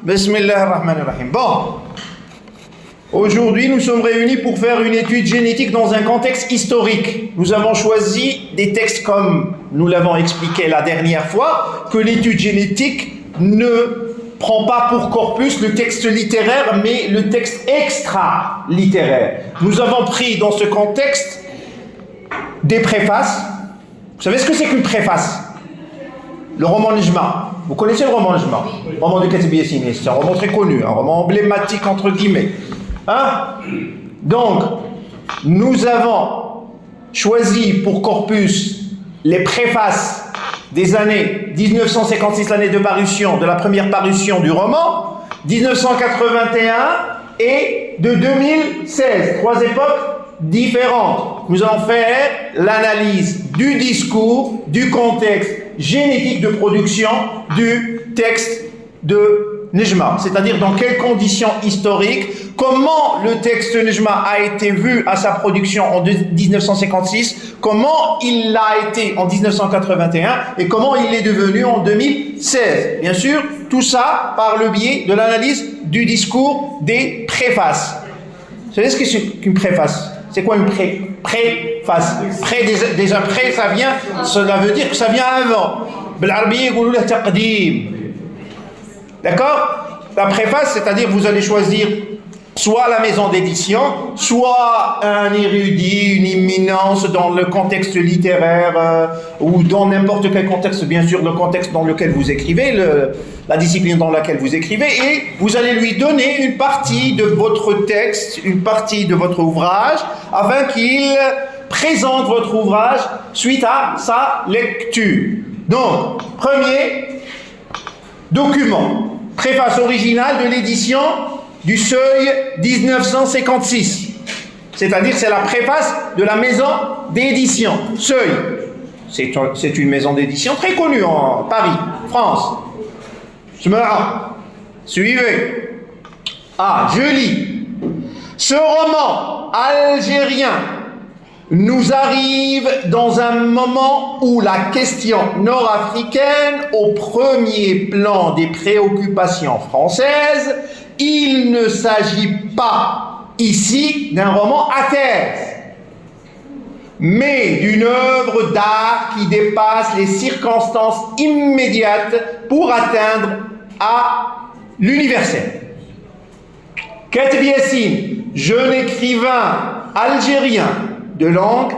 Bismillahirrahmanirrahim. Bon, aujourd'hui nous sommes réunis pour faire une étude génétique dans un contexte historique. Nous avons choisi des textes comme nous l'avons expliqué la dernière fois, que l'étude génétique ne prend pas pour corpus le texte littéraire, mais le texte extra-littéraire. Nous avons pris dans ce contexte des préfaces. Vous savez ce que c'est qu'une préface? Le roman Nejma. Vous connaissez le roman Nejma? Le roman de Katib Yassine. C'est un roman très connu, un roman emblématique entre guillemets. Donc, nous avons choisi pour corpus les préfaces des années 1956, l'année de parution, de la première parution du roman, 1981 et de 2016. Trois époques différentes. Nous allons faire l'analyse du discours, du contexte génétique de production du texte de Nejma, c'est-à-dire dans quelles conditions historiques, comment le texte de Nejma a été vu à sa production en 1956, comment il l'a été en 1981 et comment il est devenu en 2016. Bien sûr, tout ça par le biais de l'analyse du discours des préfaces. Vous savez ce que c'est qu'une préface? C'est quoi une préface? Déjà pré, ça vient, cela veut dire que ça vient avant. D'accord? La préface, c'est-à-dire vous allez choisir soit la maison d'édition, soit un érudit, une éminence dans le contexte littéraire ou dans n'importe quel contexte, bien sûr, le contexte dans lequel vous écrivez, la discipline dans laquelle vous écrivez, et vous allez lui donner une partie de votre texte, une partie de votre ouvrage, afin qu'il présente votre ouvrage suite à sa lecture. Donc, premier document, préface originale de l'édition du Seuil 1956. C'est-à-dire c'est la préface de la maison d'édition. Seuil, c'est une maison d'édition très connue en Paris, France. Suivez. Je lis. Ce roman algérien nous arrive dans un moment où la question nord-africaine, au premier plan des préoccupations françaises, il ne s'agit pas ici d'un roman à thèse, mais d'une œuvre d'art qui dépasse les circonstances immédiates pour atteindre à l'universel. Katib Yassine, jeune écrivain algérien de langue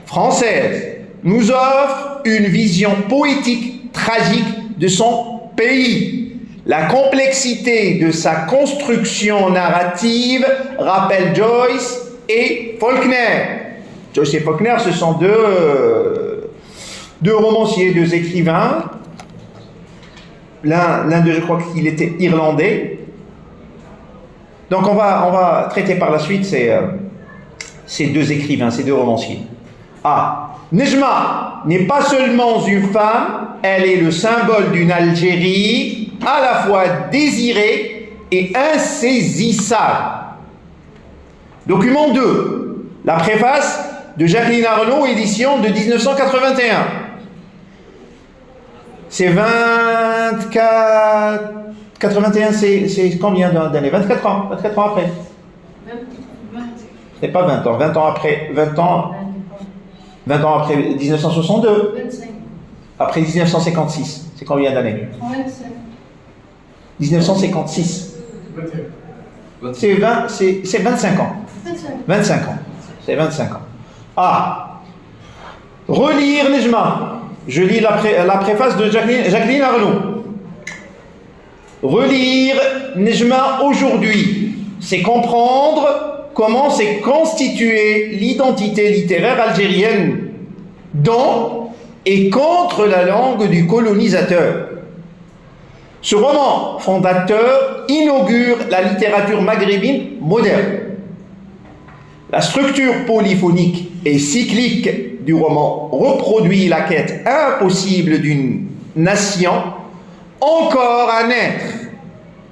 française, nous offre une vision poétique, tragique de son pays. La complexité de sa construction narrative rappelle Joyce et Faulkner. Joyce et Faulkner, ce sont deux romanciers, deux écrivains. L'un d'eux, je crois qu'il était irlandais. Donc on va traiter par la suite ces deux écrivains, ces deux romanciers. Nejma n'est pas seulement une femme, elle est le symbole d'une Algérie à la fois désirée et insaisissable. Document 2, la préface de Jacqueline Arnaud, édition de 1981. C'est 24... 81, c'est combien d'années? 24 ans après. C'est pas 20 ans, 20 ans après 1962. 25. Après 1956, c'est combien d'années? 25. 1956. C'est 25 ans. 25 ans. C'est 25 ans. Relire Nejma. Je lis la préface de Jacqueline Arnaud. Relire Nejma aujourd'hui, c'est comprendre comment s'est constituée l'identité littéraire algérienne dans et contre la langue du colonisateur. Ce roman fondateur inaugure la littérature maghrébine moderne. La structure polyphonique et cyclique du roman reproduit la quête impossible d'une nation encore à naître.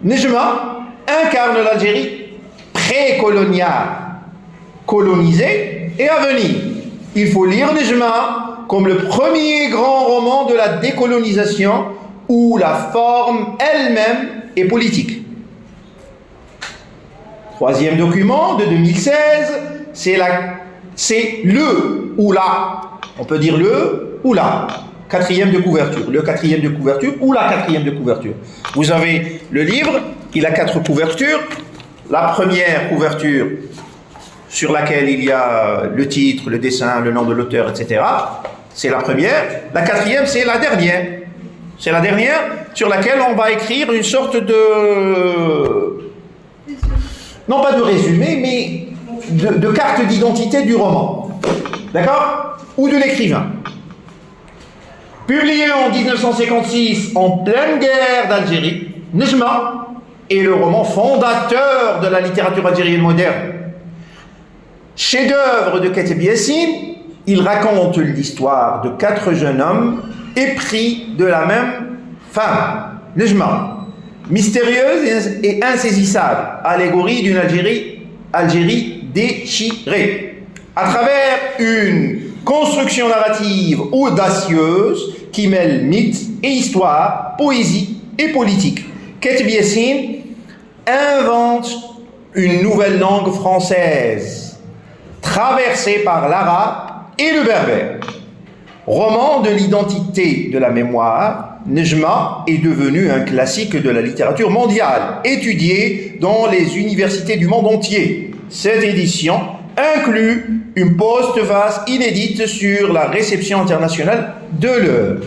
Nejma incarne l'Algérie précoloniale, colonisée et à venir. Il faut lire Nejma comme le premier grand roman de la décolonisation où la forme elle-même et politique. Troisième document de 2016, c'est le ou la. On peut dire le ou la. Quatrième de couverture. Le quatrième de couverture ou la quatrième de couverture. Vous avez le livre, il a 4 couvertures. La première couverture sur laquelle il y a le titre, le dessin, le nom de l'auteur, etc. C'est la première. La quatrième, c'est la dernière. C'est la dernière sur laquelle on va écrire une sorte de... non pas de résumé, mais de carte d'identité du roman. D'accord? Ou de l'écrivain. Publié en 1956 en pleine guerre d'Algérie, Nejma est le roman fondateur de la littérature algérienne moderne. Chef-d'œuvre de Kateb Yassine, il raconte l'histoire de 4 jeunes hommes épris de la même femme, Nejma, mystérieuse et insaisissable, allégorie d'une Algérie déchirée, à travers une construction narrative audacieuse qui mêle mythe et histoire, poésie et politique. Kateb Yassine invente une nouvelle langue française, traversée par l'arabe et le berbère. Roman de l'identité de la mémoire, Nejma est devenu un classique de la littérature mondiale, étudié dans les universités du monde entier. Cette édition inclut une postface inédite sur la réception internationale de l'œuvre.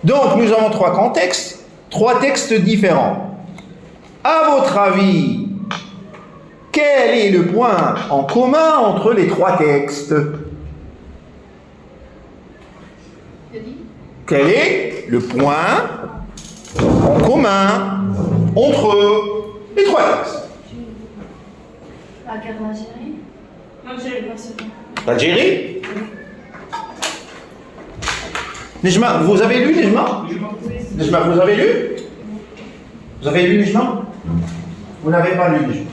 Donc nous avons 3 contextes, 3 textes différents. À votre avis, quel est le point en commun entre les 3 textes? Quel est le point en commun entre les 3 textes? La guerre d'Algérie. L'Algérie? Nejma, vous avez lu Nejma? Nejma, vous avez lu? Vous avez lu Nejma? Vous n'avez pas lu Nejma.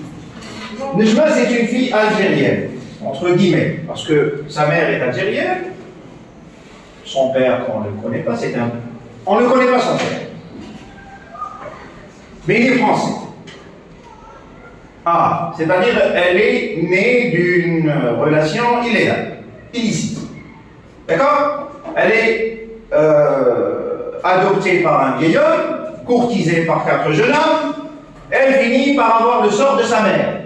Nejma, c'est une fille algérienne, entre guillemets, parce que sa mère est algérienne, son père, on ne le connaît pas, on ne connaît pas son père. Mais il est français. Ah, c'est-à-dire elle est née d'une relation illégale, illicite. D'accord? Elle est adoptée par un vieil homme, courtisée par 4 jeunes hommes, elle finit par avoir le sort de sa mère.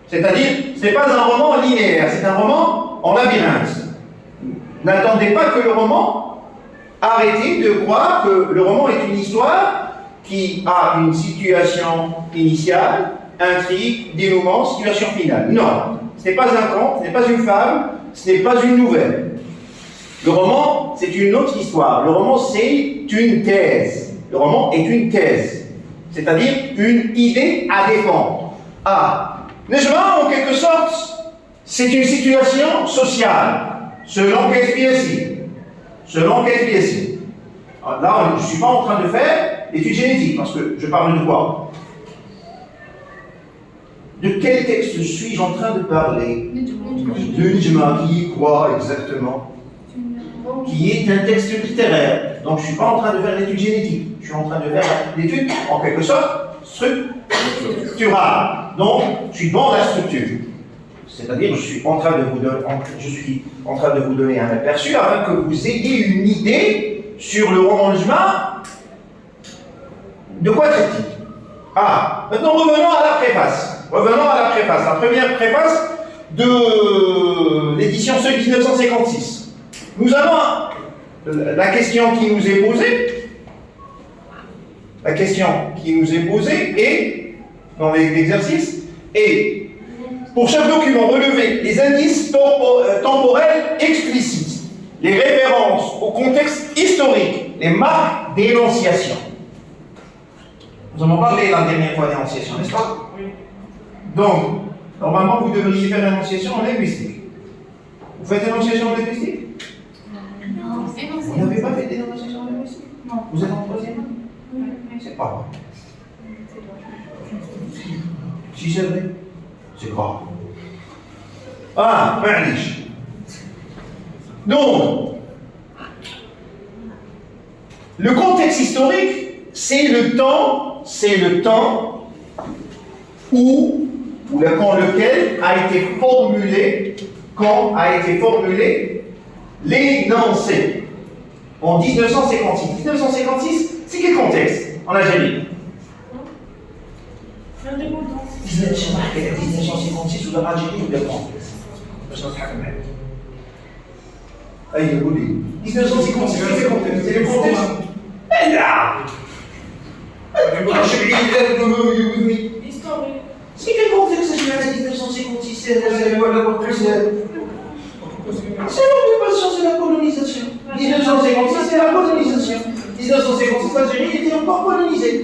C'est-à-dire, ce n'est pas un roman linéaire, c'est un roman en labyrinthe. N'attendez pas que le roman, arrêtez de croire que le roman est une histoire qui a une situation initiale, intrigue, dénouement, situation finale. Non, ce n'est pas un conte, ce n'est pas une fable, ce n'est pas une nouvelle. Le roman, c'est une autre histoire. Le roman, c'est une thèse. Le roman est une thèse, c'est-à-dire une idée à défendre. Ah, Nejma, en quelque sorte, c'est une situation sociale, selon Kateb Yassine. Selon Kateb Yassine. Là, je ne suis pas en train de faire l'étude génétique, parce que je parle de quoi? De quel texte suis-je en train de parler? De Nejma, qui est quoi exactement? Qui est un texte littéraire. Donc je ne suis pas en train de faire l'étude génétique, je suis en train de faire l'étude, en quelque sorte, structurale. Donc, je suis dans la structure. C'est-à-dire, je suis en train de vous donner un aperçu afin que vous ayez une idée sur le roman Nejma. De quoi traite-t-il? Ah, maintenant revenons à la préface. Revenons à la préface. La première préface de l'édition Seuil 1956. Nous avons la question qui nous est posée. La question qui nous est posée est, dans l'exercice, est, pour chaque document, relever les indices temporels explicites, les références au contexte historique, les marques d'énonciation. Nous avons parlé la dernière fois d'énonciation, n'est-ce pas? Oui. Donc, normalement, vous devriez faire l'énonciation en linguistique. Vous faites l'énonciation en linguistique? Non. Vous n'avez pas fait d'énonciation en linguistique? Non. Vous êtes en 3e? Oui. C'est pas vrai. Si c'est vrai, c'est grave. Ah, معليش. Donc, le contexte historique, c'est le temps c'est le temps où, ou quand lequel a été formulé, quand a été formulé l'énoncé. En 1956. 1956, c'est quel contexte en Algérie? L'indépendance. 1956 ou l'Algérie ou le contexte? Aïe, le boulot. 1956, c'est quel contexte? C'est le contexte? Eh là! Historique. C'est quel contexte c'est la 1956? C'est l'occupation, c'est la colonisation. 1956, c'est la colonisation. 1956, l'Algérie était encore colonisée.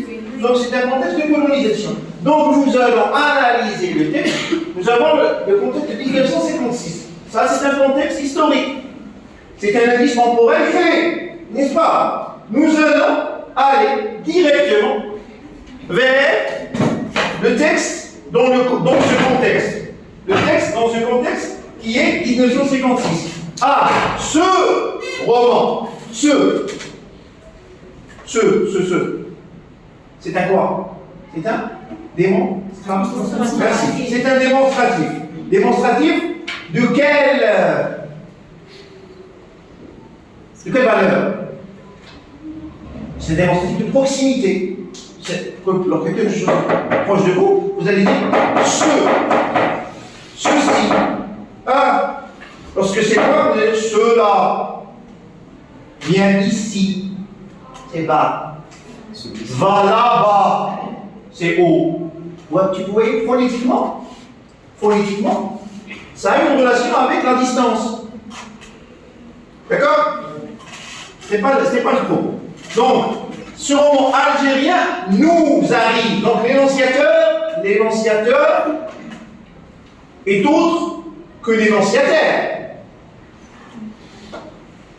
Donc c'est un contexte de colonisation. Donc nous allons analyser le texte. Nous avons le contexte de 1956. Ça, c'est un contexte historique. C'est un indice temporel fait, n'est-ce pas? Nous allons aller directement vers le texte dans ce contexte. Le texte dans ce contexte qui est 1956. Ah, ce roman, c'est un quoi? C'est un démonstratif. Merci. C'est un démonstratif. Démonstratif de quelle valeur? C'est un démonstratif de proximité. Lorsque quelque chose est proche de vous, vous allez dire ceci. Ah, lorsque c'est quoi, vous allez dire cela. Viens ici, c'est bas. Va là-bas, c'est haut. Ouais, tu vois, phonétiquement, ça a une relation avec la distance. D'accord? C'est pas le propos. Donc, ce roman algérien nous arrive. Donc l'énonciateur est autre que l'énonciataire.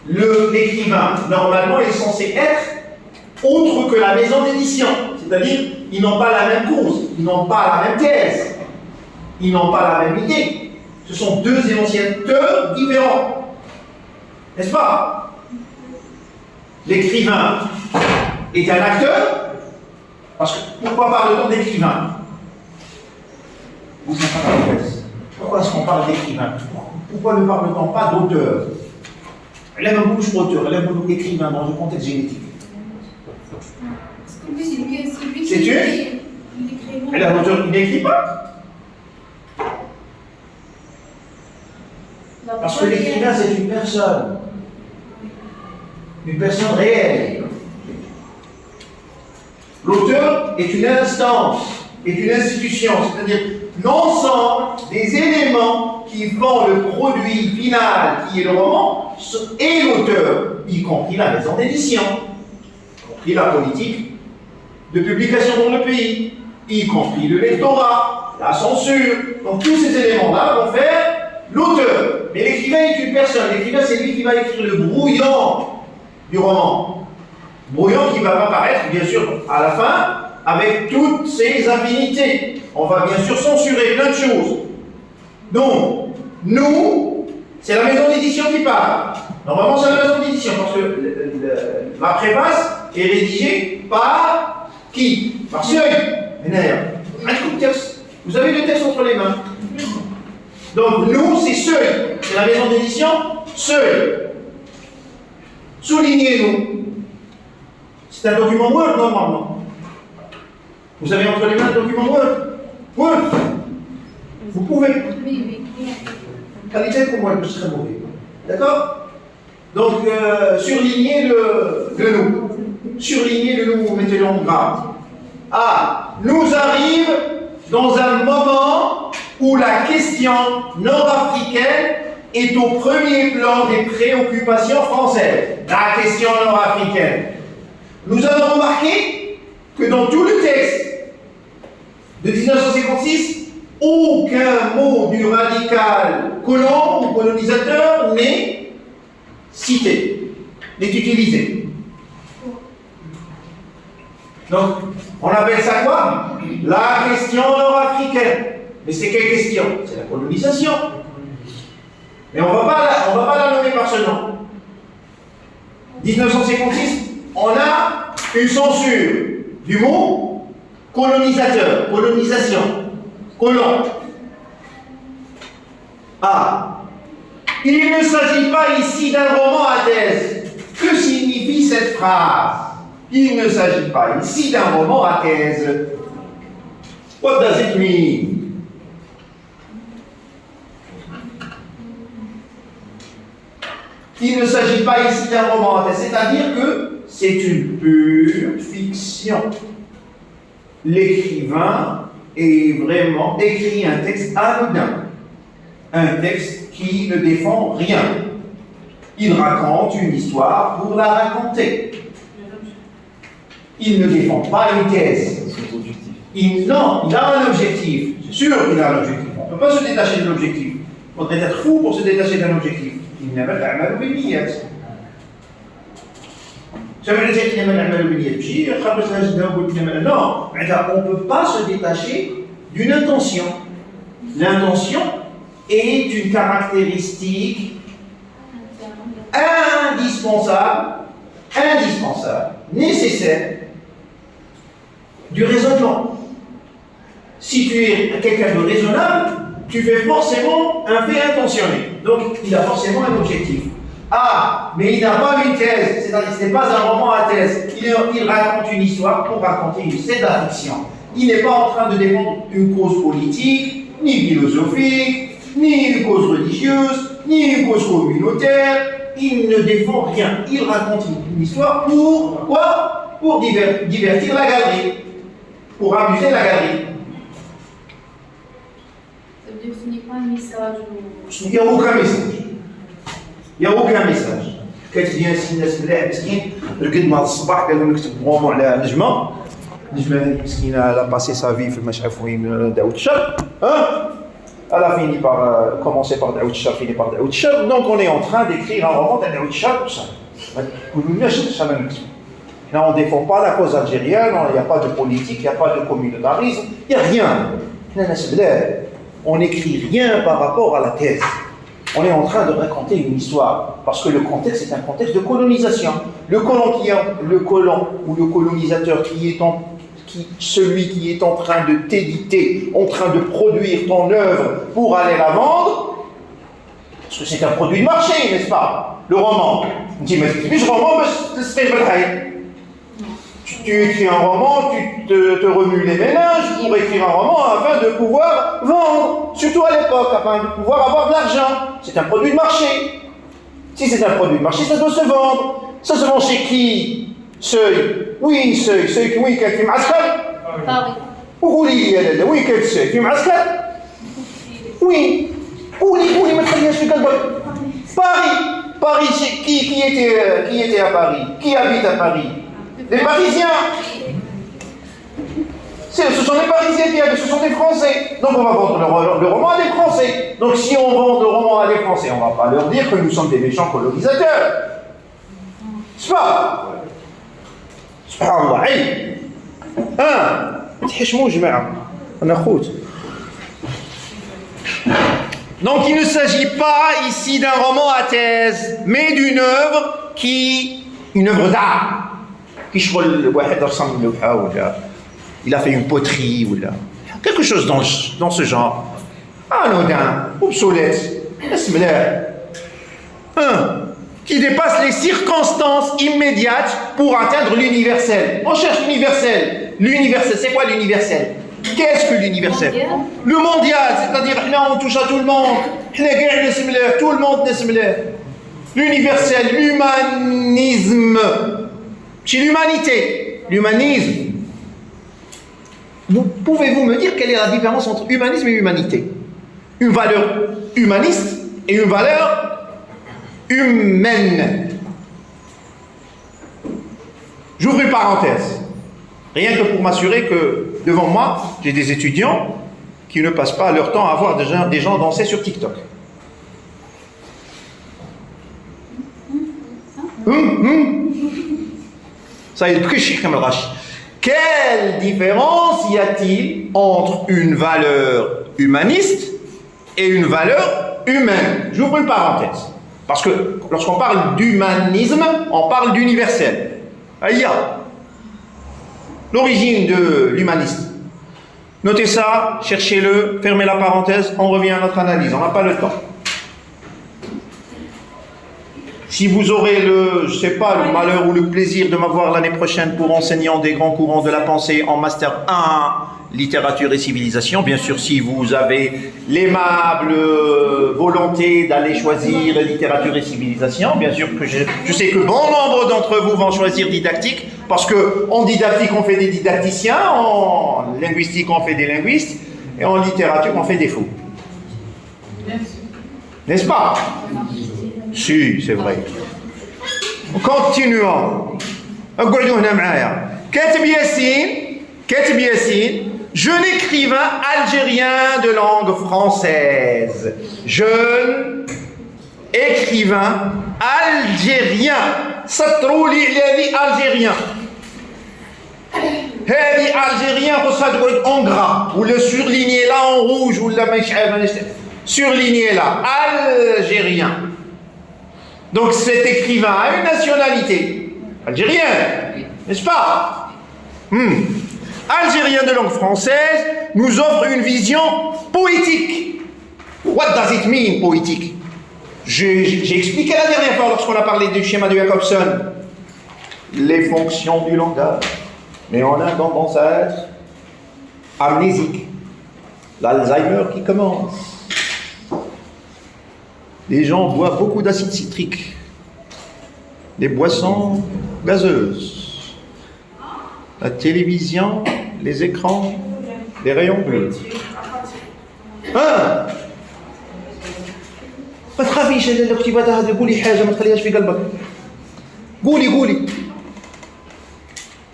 L'écrivain, normalement, est censé être autre que la maison d'édition. C'est-à-dire, ils n'ont pas la même cause, ils n'ont pas la même thèse, ils n'ont pas la même idée. Ce sont deux énonciateurs différents. N'est-ce pas? L'écrivain est un acteur, parce que pourquoi parle-t-on d'écrivain? Vous n'avez pas la thèse. Pourquoi est-ce qu'on parle d'écrivain? Pourquoi ne parle-t-on pas d'auteur? Elle aime beaucoup auteur, elle aime beaucoup écrivain dans le contexte génétique. C'est tu? Elle a l'auteur, il n'écrit pas. Parce que l'écrivain, c'est une personne réelle. L'auteur est une instance, est une institution, c'est-à-dire l'ensemble des éléments qui font le produit final, qui est le roman, et l'auteur, y compris la maison d'édition, y compris la politique de publication dans le pays, y compris le lectorat, la censure. Donc tous ces éléments-là vont faire l'auteur. Mais l'écrivain est une personne. L'écrivain, c'est lui qui va écrire le brouillon du roman. Brouillon qui va apparaître, bien sûr, à la fin, avec toutes ses affinités. On va bien sûr censurer plein de choses. Donc, nous, c'est la maison d'édition qui parle. Normalement, c'est la maison d'édition, parce que la préface est rédigée par qui? Par Seuil. Un coup de texte. Vous avez le texte entre les mains. Donc, nous, c'est Seuil. C'est la maison d'édition Seuil. Soulignez-nous. C'est un document Word, normalement. Vous avez entre les mains un document Word. Word. Vous pouvez. Qualité pour moi, je serais mauvais. D'accord? Donc, surlignez le nous. Surlignez le nous, mettez-le en grave. Ah, nous arrive dans un moment où la question nord-africaine est au premier plan des préoccupations françaises. La question nord-africaine. Nous avons remarqué que dans tout le texte de 1956, aucun mot du radical colon ou colonisateur n'est cité, n'est utilisé. Donc, on appelle ça quoi? La question nord-africaine. Mais c'est quelle question? C'est la colonisation. Mais on ne va pas la nommer par ce nom. 1956, on a une censure du mot Colonisateur, colonisation, colon. A. Il ne s'agit pas ici d'un roman à thèse. Que signifie cette phrase? Il ne s'agit pas ici d'un roman à thèse. What does it mean? Il ne s'agit pas ici d'un roman à thèse, c'est-à-dire que c'est une pure fiction. L'écrivain est vraiment écrit un texte anodin, un texte qui ne défend rien. Il raconte une histoire pour la raconter. Il ne défend pas une thèse. Non, il a un objectif. C'est sûr qu'il a un objectif. On ne peut pas se détacher de l'objectif. Il faudrait être fou pour se détacher d'un objectif. Il n'a pas d'a'mal بالنيات. Ça veut dire qu'il n'a pas d'a'mal بالنيات. Non, on ne peut pas se détacher d'une intention. L'intention est une caractéristique indispensable, nécessaire du raisonnement. Si tu es quelqu'un de raisonnable, tu fais forcément un fait intentionné. Donc, il a forcément un objectif. Ah, mais il n'a pas une thèse, c'est-à-dire que ce n'est pas un roman à thèse. Il raconte une histoire pour raconter une scène d'affection. Il n'est pas en train de défendre une cause politique, ni philosophique, ni une cause religieuse, ni une cause communautaire. Il ne défend rien. Il raconte une histoire pour quoi? Pour divertir la galerie, pour amuser la galerie. Ça veut dire que ce n'est pas un message. Il n'y a aucun message. Il n'y a aucun message. كتجي الناس ملاح مسكين رقد مع الصباح قال لهم نكتب رومون على نجمه. النجمه هذه مسكينه لا باسي سا في في مش عارف وين دعوة الشر. Elle a fini par commencer par Daoud Shar, fini par Daoud Shar. Donc on est en train d'écrire un roman de Daoud Shar. Là, on ne défend pas la cause algérienne, il n'y a pas de politique, il n'y a pas de communautarisme, il n'y a rien. On n'écrit rien par rapport à la thèse. On est en train de raconter une histoire, parce que le contexte est un contexte de colonisation. Le colon ou le colonisateur celui qui est en train de t'éditer, en train de produire ton œuvre pour aller la vendre, parce que c'est un produit de marché, n'est-ce pas? Le roman. On dit, mais ce roman, tu écris un roman, tu te remues les méninges pour écrire un roman afin de pouvoir vendre, surtout à l'époque, afin de pouvoir avoir de l'argent. C'est un produit de marché. Si c'est un produit de marché, ça doit se vendre. Ça se vend chez qui? Seuil. Oui, Seuil. Seuil, oui, quelqu'un معسكر. Paris. وقولي لي يا لاله وين كانت Seuil؟ في معسكر؟ وين؟ قولي ما تخليهاش في قلبك. Paris, qui était à Paris? Qui habite à Paris? Les Parisiens. Ce sont les Parisiens qui habitent, ce sont des Français. Donc on va vendre le roman à des Français. Donc si on vend le roman à des Français, on ne va pas leur dire que nous sommes des méchants colonisateurs. C'est pas. سبحان الله عيب تحشموا جماعة أنا خوت. Donc il ne s'agit pas ici d'un roman à thèse, mais d'une œuvre une œuvre d'art. Qui شغل واحد رسم لوحة ولا il a fait une poterie ou là quelque chose dans ce genre. Anodin, obsolète, qui dépasse les circonstances immédiates pour atteindre l'universel. On cherche l'universel. L'universel, c'est quoi l'universel? Qu'est-ce que l'universel? Le mondial, c'est-à-dire là on touche à tout le monde. Tout le monde n'est. L'universel, l'humanisme. C'est l'humanité. L'humanisme. Pouvez-vous me dire quelle est la différence entre humanisme et humanité? Une valeur humaniste et une valeur humaine. J'ouvre une parenthèse. Rien que pour m'assurer que devant moi, j'ai des étudiants qui ne passent pas leur temps à voir des gens danser sur TikTok. Ça y est, quelle différence y a-t-il entre une valeur humaniste et une valeur humaine? J'ouvre une parenthèse. Parce que lorsqu'on parle d'humanisme, on parle d'universel. Aïe, l'origine de l'humaniste. Notez ça, cherchez-le, fermez la parenthèse, on revient à notre analyse, on n'a pas le temps. Si vous aurez le malheur ou le plaisir de m'avoir l'année prochaine pour enseignant des grands courants de la pensée en Master 1, littérature et civilisation, bien sûr, si vous avez l'aimable volonté d'aller choisir littérature et civilisation, bien sûr que je sais que bon nombre d'entre vous vont choisir didactique, parce que en didactique on fait des didacticiens, en linguistique on fait des linguistes, et en littérature on fait des fous. N'est-ce pas? Si, c'est vrai. Continuons. اقعدوا هنا معايا. كاتب ياسين, jeune écrivain algérien de langue française. Jeune écrivain algérien. سطروا لي على هذه algérien. هذه algérien خصها تقعد en gras ou le surligné là en rouge ou la surligné là algérien. Donc cet écrivain a une nationalité algérienne, n'est-ce pas? Algérien de langue française nous offre une vision poétique. What does it mean, poétique? J'ai expliqué la dernière fois lorsqu'on a parlé du schéma de Jacobson les fonctions du langage, mais on a tendance à être amnésique. L'Alzheimer qui commence. Les gens boivent beaucoup d'acide citrique, des boissons gazeuses, la télévision, les écrans, les rayons bleus. ما تخافيش الا كنتي باغا تقولي حاجه ما تخليهاش في قلبك. قولي.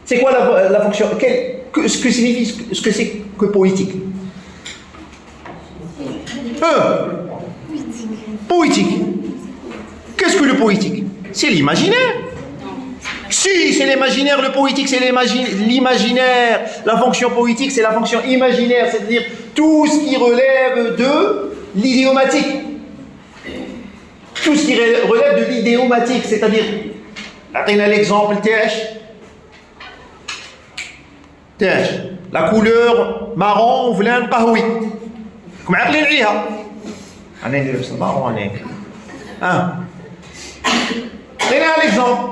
C'est quoi la fonction? Ce que signifie, ce que c'est que poétique? Poétique. Qu'est-ce que le poétique? C'est l'imaginaire. Si, c'est l'imaginaire, le poétique, c'est l'imaginaire. La fonction poétique, c'est la fonction imaginaire, c'est-à-dire tout ce qui relève de l'idiomatique. Tout ce qui relève de l'idiomatique, c'est-à-dire, on a l'exemple la couleur marron ou vlan qahoui. Comme عقلين عليها. أنا نلبس المارون هناك. خلينا l'exemple.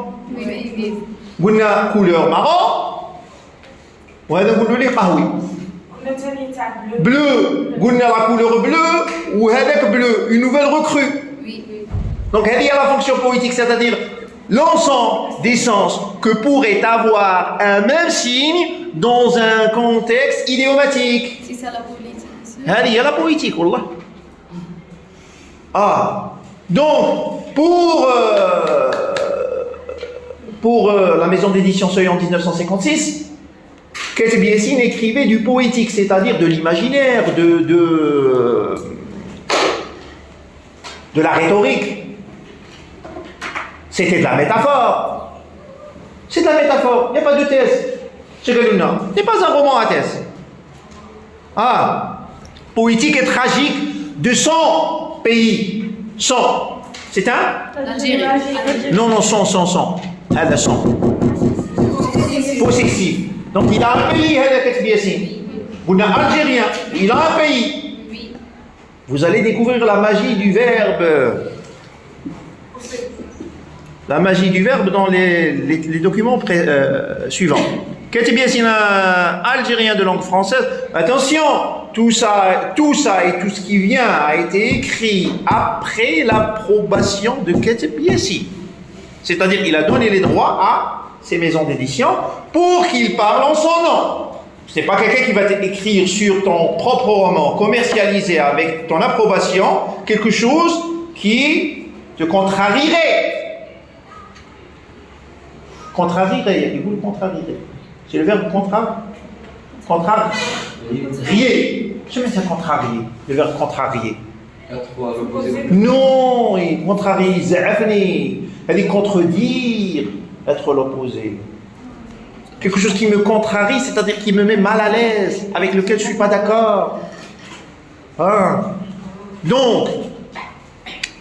قلنا couleur marron وهذا نقولوا ليه قهوي. Bleu. قلنا la couleur bleue وهذاك bleu. Une nouvelle recrue. Donc elle y a la fonction poétique, c'est-à-dire l'ensemble des sens que pourrait avoir un même signe dans un contexte idiomatique. C'est ça la politique. هذه هي la poétique, والله. Donc pour la maison d'édition Seuil en 1956, Kateb Yassine écrivait du poétique, c'est-à-dire de l'imaginaire, de la rhétorique. C'était de la métaphore. C'est de la métaphore, il n'y a pas de thèse. C'est pas un roman à thèse. Poétique et tragique de son pays. Son. C'est un? Non, 100. هذا 100. Possessif. Donc il a un pays, هذا كاتب ياسين. Vous n'êtes algérien, il a un pays. Vous allez découvrir la magie du verbe. La magie du verbe dans les documents suivants. Kateb Yassine, algérien de langue française. Attention, tout ça et tout ce qui vient a été écrit après l'approbation de Kateb Yassine. C'est-à-dire qu'il a donné les droits à ces maisons d'édition pour qu'ils parlent en son nom. Ce n'est pas quelqu'un qui va t'écrire sur ton propre roman, commercialisé avec ton approbation, quelque chose qui te contrarierait. Contrarierait, vous le contrarierait. C'est le verbe contrarier. Je mets ça contrarier, le verbe contrarier. Non, il contrarie, za'afni. Elle est contredire, être l'opposé. Quelque chose qui me contrarie, c'est-à-dire qui me met mal à l'aise, avec lequel je ne suis pas d'accord. Donc,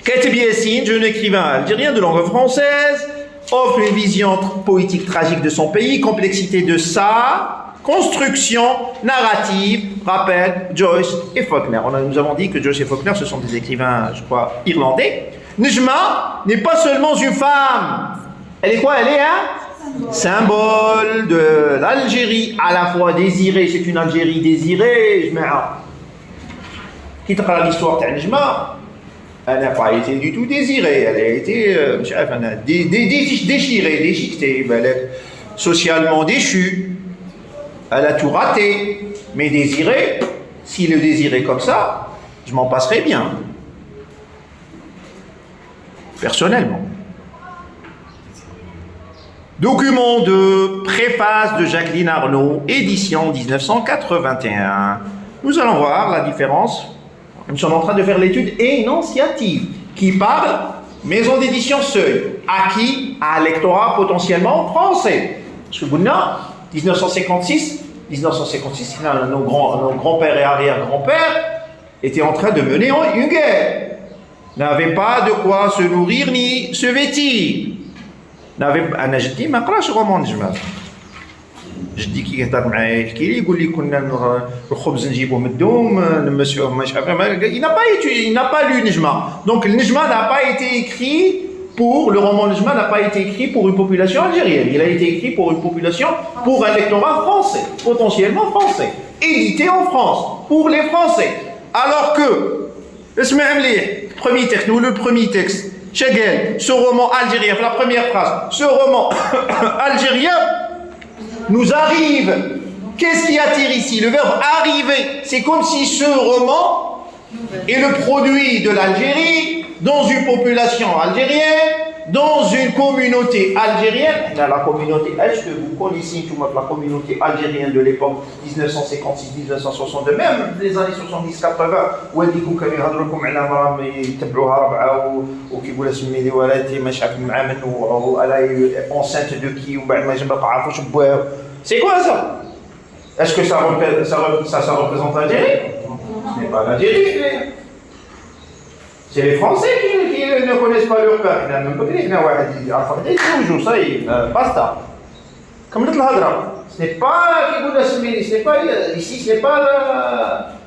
Kateb Yassine, jeune écrivain algérien de langue française, offre une vision poétique tragique de son pays, complexité de sa construction narrative, rappelle Joyce et Faulkner. Nous avons dit que Joyce et Faulkner, ce sont des écrivains, je crois, irlandais. Nejma n'est pas seulement une femme. Elle est quoi? Elle est un symbole de l'Algérie, à la fois désirée. C'est une Algérie désirée. Qui t'a l'histoire de Nejma? Elle n'a pas été du tout désirée. Elle a été déchirée, déchiquetée, socialement déchue. Elle a tout raté. Mais désirée, s'il le désirait comme ça, je m'en passerais bien. Personnellement. Document de préface de Jacqueline Arnaud, édition 1981. Nous allons voir la différence. Nous sommes en train de faire l'étude énonciative qui parle maison d'édition Seuil. À qui? À un lectorat potentiellement français. Parce que Bouna, 1956, nos grands-pères et arrière-grands-pères étaient en train de mener une guerre. N'avaient pas de quoi se nourrir ni se vêtir. أنا جدي ما قراش رومان نجمة. جدي كي يهضر معايا يحكي لي يقول لي كنا الخبز نجيبوه من الدوم نمسيوه ما شحال il n'a pas lu Nejma. Donc le Nejma n'a pas été écrit le roman Nejma n'a pas été écrit pour une population algérienne. Il a été écrit pour une population, pour un lectorat français, potentiellement français, édité en France, pour les Français. Alors que, le premier texte, Chagall, ce roman algérien, la première phrase, ce roman algérien nous arrive. Qu'est-ce qui attire ici? Le verbe arriver. C'est comme si ce roman est le produit de l'Algérie, dans une population algérienne, dans une communauté algérienne. La communauté, est-ce que vous connaissez la communauté algérienne de l'époque 1956-1962, même les années 70-80, où elle dit que كانوا يهضروا على مرام يتبعوها ربعه وكيقولوا سمي لي ولاتي ما شعب مع منه ولا enceinte de qui وبعد ما جنب عارفوش بواو. C'est quoi ça? Est-ce que ça représente l'Algérie? Ce n'est pas l'Algérie. C'est les Français qui ne connaissent pas leur père. Basta. Comme le Hadra. Ce n'est pas ici, ce n'est pas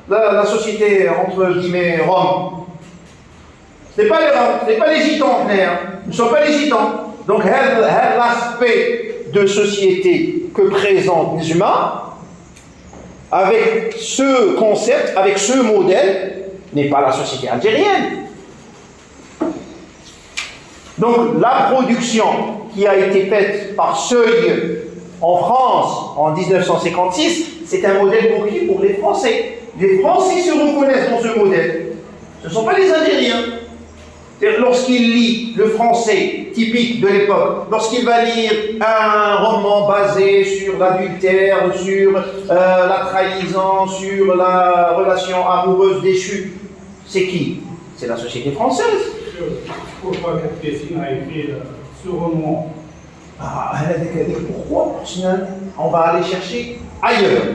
la société entre guillemets Rome. Ce n'est pas les Roms, ce n'est pas les Gitans. Nous ne sommes pas les Gitans. Donc, l'aspect de société que présente Nejma, avec ce concept, avec ce modèle, n'est pas la société algérienne. Donc la production qui a été faite par Seuil en France en 1956, c'est un modèle pour qui? Pour les Français. Les Français se reconnaissent dans ce modèle. Ce ne sont pas les Algériens. Lorsqu'il lit le français typique de l'époque, lorsqu'il va lire un roman basé sur l'adultère, sur la trahison, sur la relation amoureuse déchue, c'est qui? C'est la société française. Pourquoi Capécine a écrit ce roman? Pourquoi? On va aller chercher ailleurs,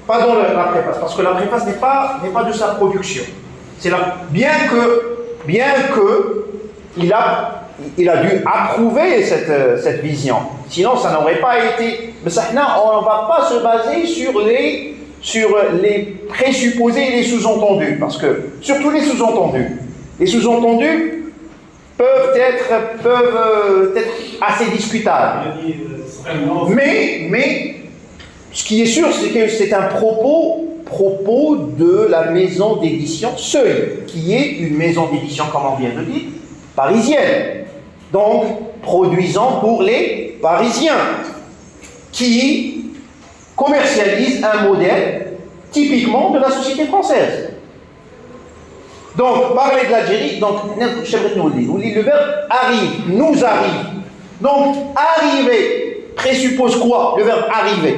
pas dans la préface, parce que la préface n'est pas de sa production. C'est là, bien que il a dû approuver cette vision. Sinon, ça n'aurait pas été. Mais ça, on ne va pas se baser sur les présupposés et les sous-entendus, parce que surtout les sous-entendus. Les sous-entendus peuvent être assez discutables. Mais ce qui est sûr, c'est que c'est un propos de la maison d'édition Seuil, qui est une maison d'édition, comme on vient de dire, parisienne. Donc, produisant pour les Parisiens, qui commercialise un modèle typiquement de la société française. Donc, parler de l'Algérie, donc, le verbe arrive, nous arrive. Donc, arriver présuppose quoi? Le verbe arriver.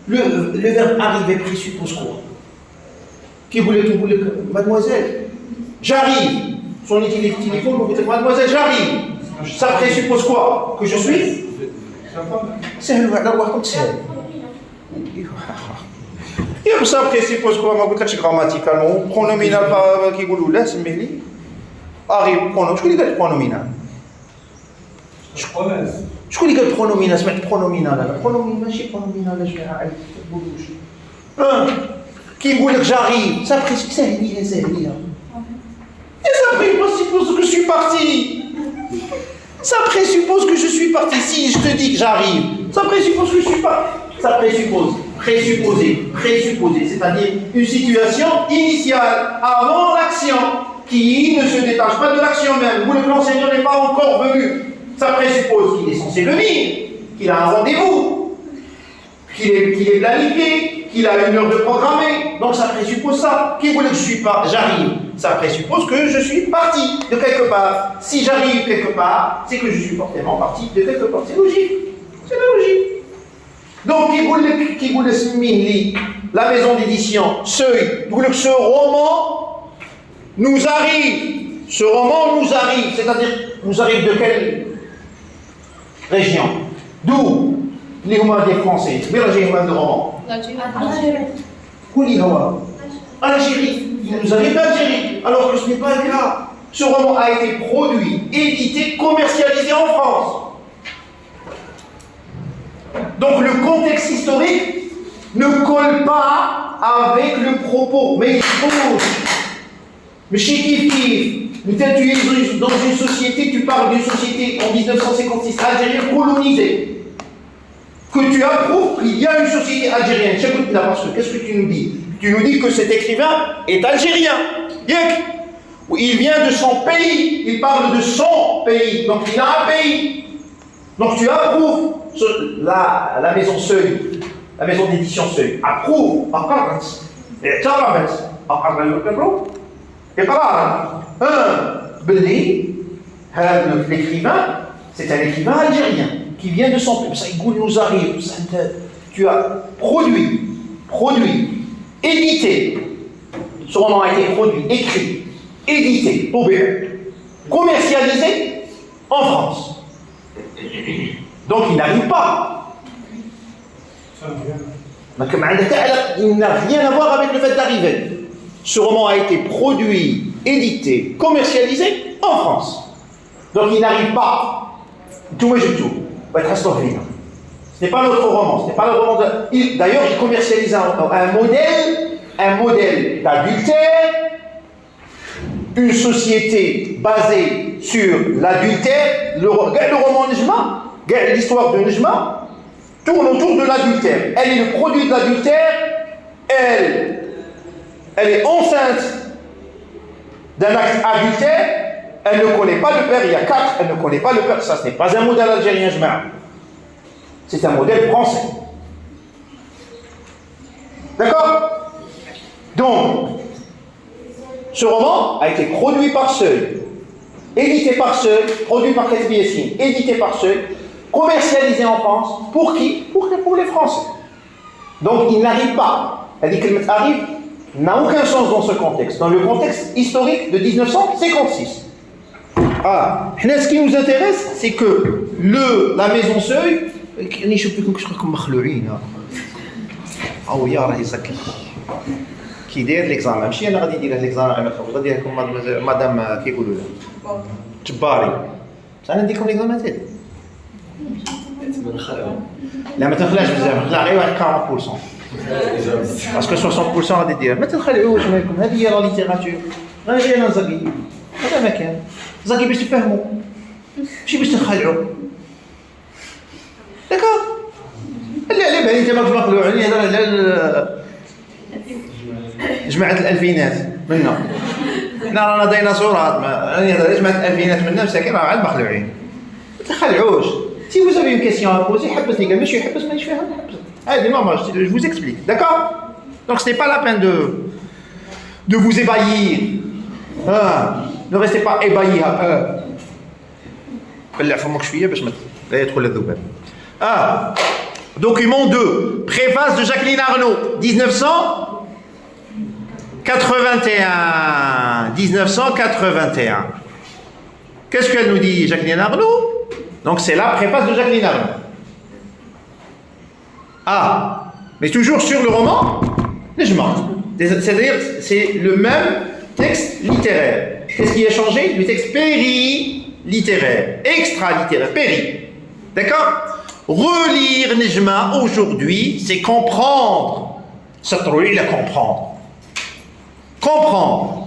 Le verbe arriver présuppose quoi? Qui voulait mademoiselle? J'arrive. Son téléphone, vous dites mademoiselle, j'arrive. Ça présuppose quoi? Que je suis? C'est le verbe comme ça. Et ça présuppose quoi? Je vais vous grammaticalement. Pronominal qui vous le laisse, mais arrive. Je vais vous dire pronominal. Province. شكون اللي قال برونومينال؟ سمعت برونومينال، انا برونومينال ماشي برونومينال، جماعه تقولوش كي يقول لك جاريف صافي سهليه سهليه. Et ça présuppose que je suis parti. Ça présuppose que je suis parti. Si je te dis que j'arrive, ça présuppose que je suis parti. Ça présuppose, présupposer, c'est-à-dire une situation initiale avant l'action qui ne se détache pas de l'action même, où l'enseignant n'est pas encore venu. Ça présuppose qu'il est censé venir, qu'il a un rendez-vous, qu'il est planifié, qu'il a une heure de programmé. Donc ça présuppose ça. Qui voulait que je suis pas, j'arrive. Ça présuppose que je suis parti de quelque part. Si j'arrive quelque part, c'est que je suis forcément parti de quelque part. C'est logique. C'est la logique. Donc, qui voulait se miner, la maison d'édition, Seuil, voulait que ce roman nous arrive. Ce roman nous arrive. C'est-à-dire, nous arrive de quelle région? D'où? Les romans des Français. Mais là, j'ai un de roman. Algérie. Il nous arrive d'Algérie, alors que ce n'est pas le cas. Ce roman a été produit, édité, commercialisé en France. Donc le contexte historique ne colle pas avec le propos, mais il faut. Mais chez Kif, tu es dans une société, tu parles d'une société en 1956 algérienne colonisée. Que tu approuves qu'il y a une société algérienne. Qu'est-ce que tu nous dis? Tu nous dis que cet écrivain est algérien. Il vient de son pays. Il parle de son pays. Donc il a un pays. Donc tu approuves la maison Seuil, la maison d'édition Seuil. Approuve. L'écrivain, c'est un écrivain algérien qui vient de son pays. Ça nous arrive. Tu as produit, édité. Ce roman a été produit, écrit, édité, commercialisé en France. Donc il n'arrive pas. Il n'a rien à voir avec le fait d'arriver. Ce roman a été produit, édité, commercialisé en France. Donc il n'arrive pas. Tout. Ce n'est pas notre roman, ce n'est pas le roman de... D'ailleurs, il commercialise un modèle d'adultère, une société basée sur l'adultère. Le roman Nejma, l'histoire de Nejma, tourne autour de l'adultère. Elle est le produit de l'adultère, elle est enceinte d'un acte adultère, elle ne connaît pas le père, il y a 4, elle ne connaît pas le père. Ça, ce n'est pas un modèle algérien, c'est un modèle français. D'accord? Donc, ce roman a été produit par Seuil, édité par Seuil, produit par Ketbi Yassine, édité par Seuil, commercialisé en France. Pour qui? Pour les Français. Donc, il n'arrive pas. Elle dit qu'il arrive n'a aucun sens dans ce contexte, dans le contexte historique de 1956. Ce qui nous intéresse, c'est que la maison Seuil, راني نشوف فيكم كشكون مخلوعين. يا راهي زكي كي داير ليكزام ماشي انا غادي ندير ليكزام غادي لكم مدام كيقولوا لها جباري. انا ندير لكم ليكزام تاعي لا ما تنخلعش بزاف، نخلع غير واحد 40% باسكو 60% غادي ديرها. ما تنخلعوش مالكم، هذه هي لا ليتيراتور. غير انا زكي هذا ما كان زكي باش تفهموا ماشي باش تنخلعوا. داكور لا على بالي انت ماكش مخلوع. راني نهضر على جماعة الألفينات منا. حنا رانا ديناصورات. راني نهضر على جماعة الألفينات منا مساكين راه عاد مخلوعين. ما تخلعوش. Si vous avez une question à poser, حبسني قال ماشي يحبس مانيش فاهم نحبس. Allez, non, moi je vous explique. D'accord? Donc ce n'est pas la peine de vous ébahir. Ne restez pas ébahis. بلع فمك شوية باش لا يدخل الذباب. Document 2, préface de Jacqueline Arnaud, 1981. Qu'est-ce qu'elle nous dit, Jacqueline Arnaud? Donc c'est la préface de Jacqueline Arnaud. Mais toujours sur le roman Nejma. C'est-à-dire, c'est le même texte littéraire. Qu'est-ce qui a changé? Le texte littéraire, extra-littéraire, péri. D'accord? Relire Nejma aujourd'hui, c'est comprendre. Ça te relie à comprendre. Comprendre.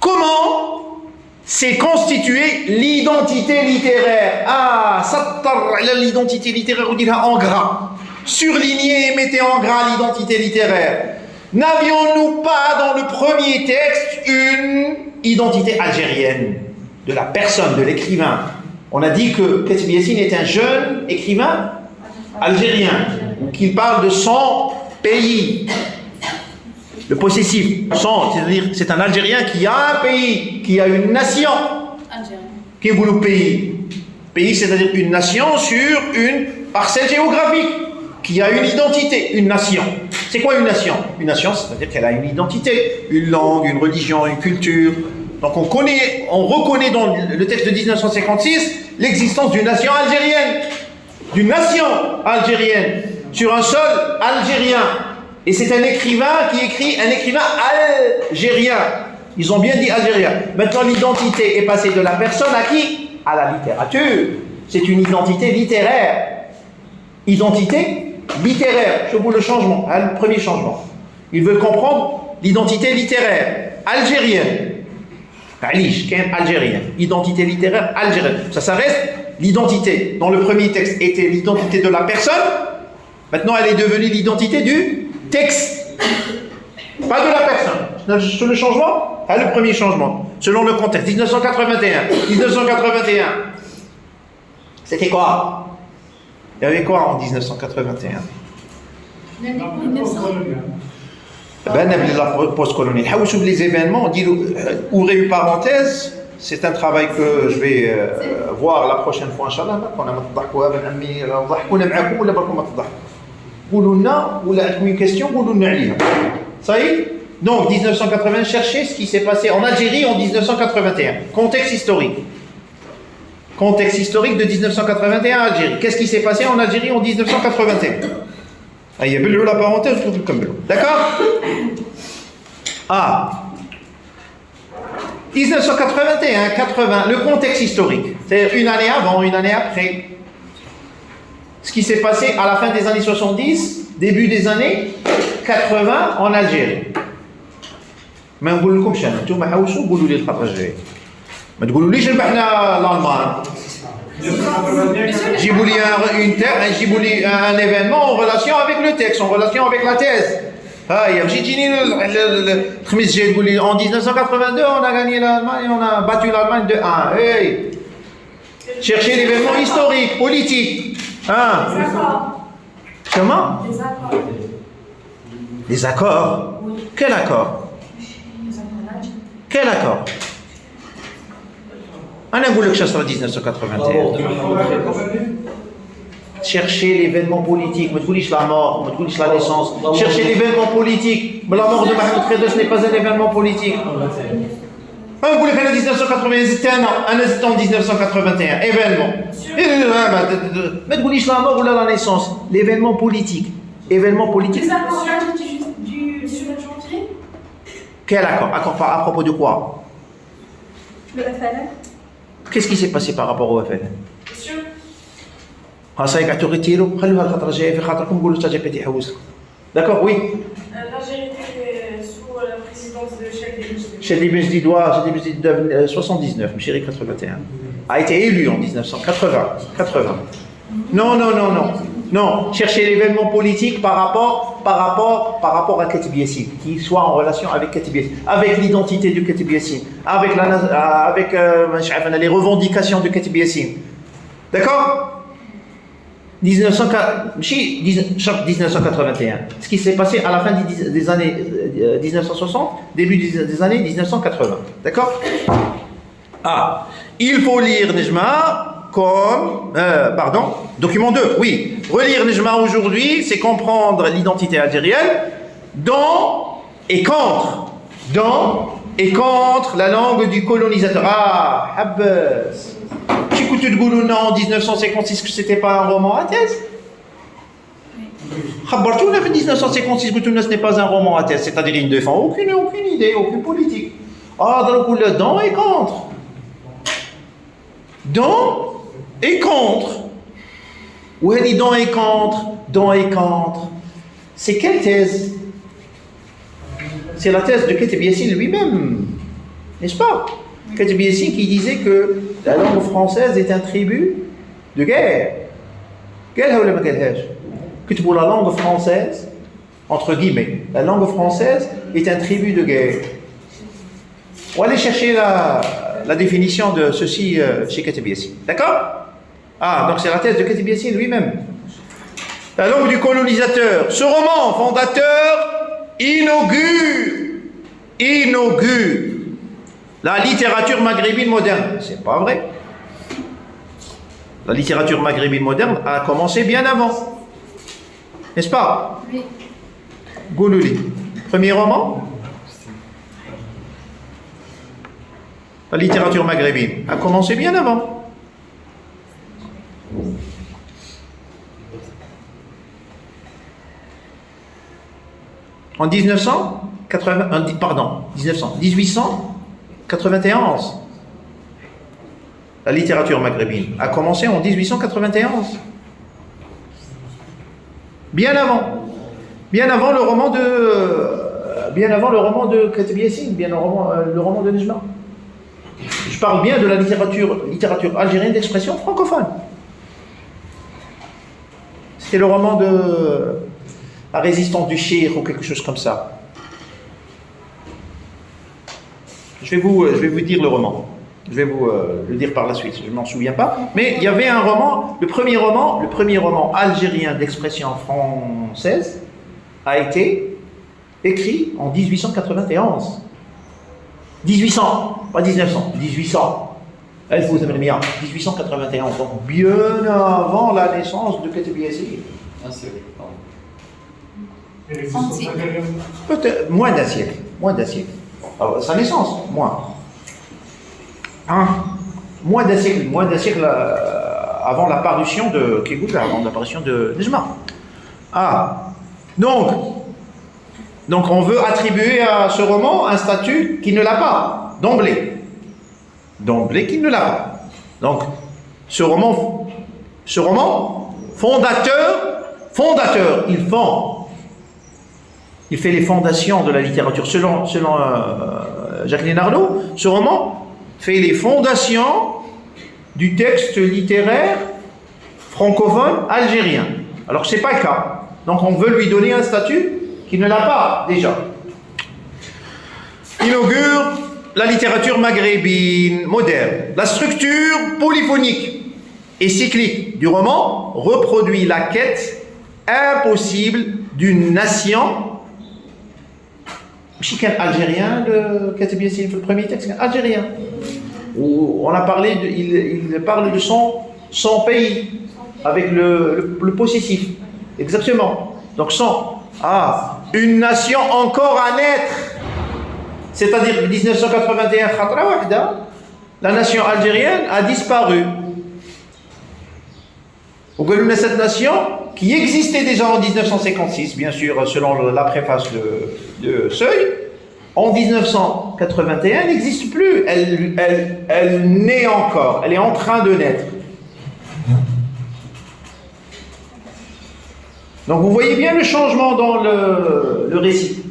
Comment s'est constituée l'identité littéraire? Ah, sattar l'identité littéraire, on dira en gras. Surlignez et mettez en gras l'identité littéraire. N'avions-nous pas dans le premier texte une identité algérienne de la personne, de l'écrivain? On a dit que Katib Yassine est un jeune écrivain algérien, ou qu'il parle de son pays. Le possessif, son, c'est-à-dire c'est un Algérien qui a un pays, qui a une nation. Qui est le pays? Pays, c'est-à-dire une nation sur une parcelle géographique, qui a une identité, une nation. C'est quoi une nation? Une nation, c'est-à-dire qu'elle a une identité, une langue, une religion, une culture. Donc on reconnaît dans le texte de 1956 l'existence d'une nation algérienne. D'une nation algérienne, sur un sol algérien. Et c'est un écrivain qui écrit, un écrivain algérien. Ils ont bien dit algérien. Maintenant, l'identité est passée de la personne à qui? À la littérature. C'est une identité littéraire. Identité littéraire. Je vous le changement, le premier changement. Ils veulent comprendre l'identité littéraire algérienne. Alish, algérien. Identité littéraire algérienne. Ça reste l'identité. Dans le premier texte était l'identité de la personne. Maintenant, elle est devenue l'identité du texte. Pas de la personne. Sur le changement, le premier changement. Selon le contexte. 1981. 1981. C'était quoi? Il y avait quoi en 1981? Ben, la post-coloniale. Les événements, on dit, ouvrez une parenthèse, c'est un travail que je vais voir la prochaine fois, Inch'Allah. Une question, ça y est? Donc, 1980, cherchez ce qui s'est passé en Algérie en 1981. Contexte historique. Contexte historique de 1981 à Algérie. Qu'est-ce qui s'est passé en Algérie en 1981? Il y a la parenthèse, d'accord? Ah, 1981, 80, le contexte historique, c'est-à-dire une année avant, une année après. Ce qui s'est passé à la fin des années 70, début des années 80 en Algérie. ما نقول لكمش انا انتم حوسوا قولوا لي الخطره الجايه ما تقولوليش ربحنا الالمان جيبوا لي un événement en relation avec le texte, en relation avec la thèse. ماشي تجيني الخميس الجاي تقول لي en 1982 on a gagné l'Allemagne, on a battu l'Allemagne de 1. Hey, cherchez l'événement historique, politique. Hein? Des accords. Comment? Des accords. Des accords? Oui. Quel accord? Quel accord? أنا أقول لك شو 1981. Cherchez l'événement politique, ما تقوليش la mort, ما تقوليش la naissance. Cherchez l'événement politique. Mais la mort de Mahmoud Khedr n'est pas un événement politique. أنا أقول لك أنا 1981 زدت أنا زدت en 1981 événement. ما تقوليش la mort ou la naissance. L'événement politique. Événement politique. Les accords du janvier. Quel accord? Accord à propos de quoi? Le FLN. Qu'est-ce qui s'est passé par rapport au FLN? Sûr. خلاص قاعد تغيروا خلوها الفتره الجايه في خاطركم قولوا تاع جي يحوسكم. D'accord, oui. L'Algérie était sous la présidence de Chedli Benjdid 79, Mchiri 81, a été élu en 1980. Non. Non, cherchez l'événement politique par rapport à Katib Yassine, qui soit en relation avec Katib Yassine, avec l'identité du Katib Yassine, avec les revendications de Katib Yassine. D'accord? 1981. Ce qui s'est passé à la fin des années 1960, début des années 1980. D'accord? Ah, il faut lire Nejma comme... document 2, oui. Relire Nejma aujourd'hui, c'est comprendre l'identité algérienne dans et contre la langue du colonisateur. Ah, Habbas. Tu te dis en 1956 que c'était pas un roman à thèse? Khabartou, en 1956 que ce n'est pas un roman à thèse, c'est-à-dire il ne défend aucune idée, aucune politique. Ah, dans le coup, le dans et contre. Dans et contre. Où elle dit dans et contre. C'est quelle thèse? C'est la thèse de Kateb Yassine lui-même, n'est-ce pas? Kateb Yassine qui disait que la langue française est un tribut de guerre. Que pour la langue française, entre guillemets, la langue française est un tribut de guerre. On va aller chercher la définition de ceci chez Kateb Yassine. D'accord? Ah, donc c'est la thèse de Kateb Yassine lui-même. La langue du colonisateur. Ce roman fondateur inaugure la littérature maghrébine moderne. C'est pas vrai. La littérature maghrébine moderne a commencé bien avant. N'est-ce pas? Oui. Goulouli. Premier roman. La littérature maghrébine a commencé bien avant. En 1891. La littérature maghrébine a commencé en 1891. Bien avant le roman de Kateb Yassine, le roman de Nejma. Je parle bien de la littérature algérienne d'expression francophone. C'était le roman de la résistance du Cheikh ou quelque chose comme ça. Je vais vous dire le roman. Je vais vous le dire par la suite, je ne m'en souviens pas. Mais il y avait un roman, le premier roman algérien d'expression française a été écrit en 1891. 1800, pas 1900, 1800. 1891, donc bien avant la naissance de Kateb Yassine. Un siècle, pardon. Et l'existence algérienne. Peut-être moins d'un siècle. Alors, sa naissance, moins. Moins d'un siècle avant l'apparition de Kégout, avant l'apparition de Nejma. Donc on veut attribuer à ce roman un statut qui ne l'a pas, d'emblée qui ne l'a pas. Donc ce roman fondateur, il fait les fondations de la littérature. Selon Jacqueline Arnaud, ce roman fait les fondations du texte littéraire francophone algérien. Alors c'est pas le cas. Donc on veut lui donner un statut qui ne l'a pas déjà. Inaugure la littérature maghrébine moderne. La structure polyphonique et cyclique du roman reproduit la quête impossible d'une nation. Je suis algérien, le Kateb Yassine, le premier texte algérien. Où on a parlé, il parle de son pays avec le possessif. Exactement. Donc une nation encore à naître. C'est-à-dire 1981, la nation algérienne a disparu. Cette nation, qui existait déjà en 1956, bien sûr, selon la préface de Seuil, en 1981 n'existe plus. Elle naît encore, elle est en train de naître. Donc vous voyez bien le changement dans le récit,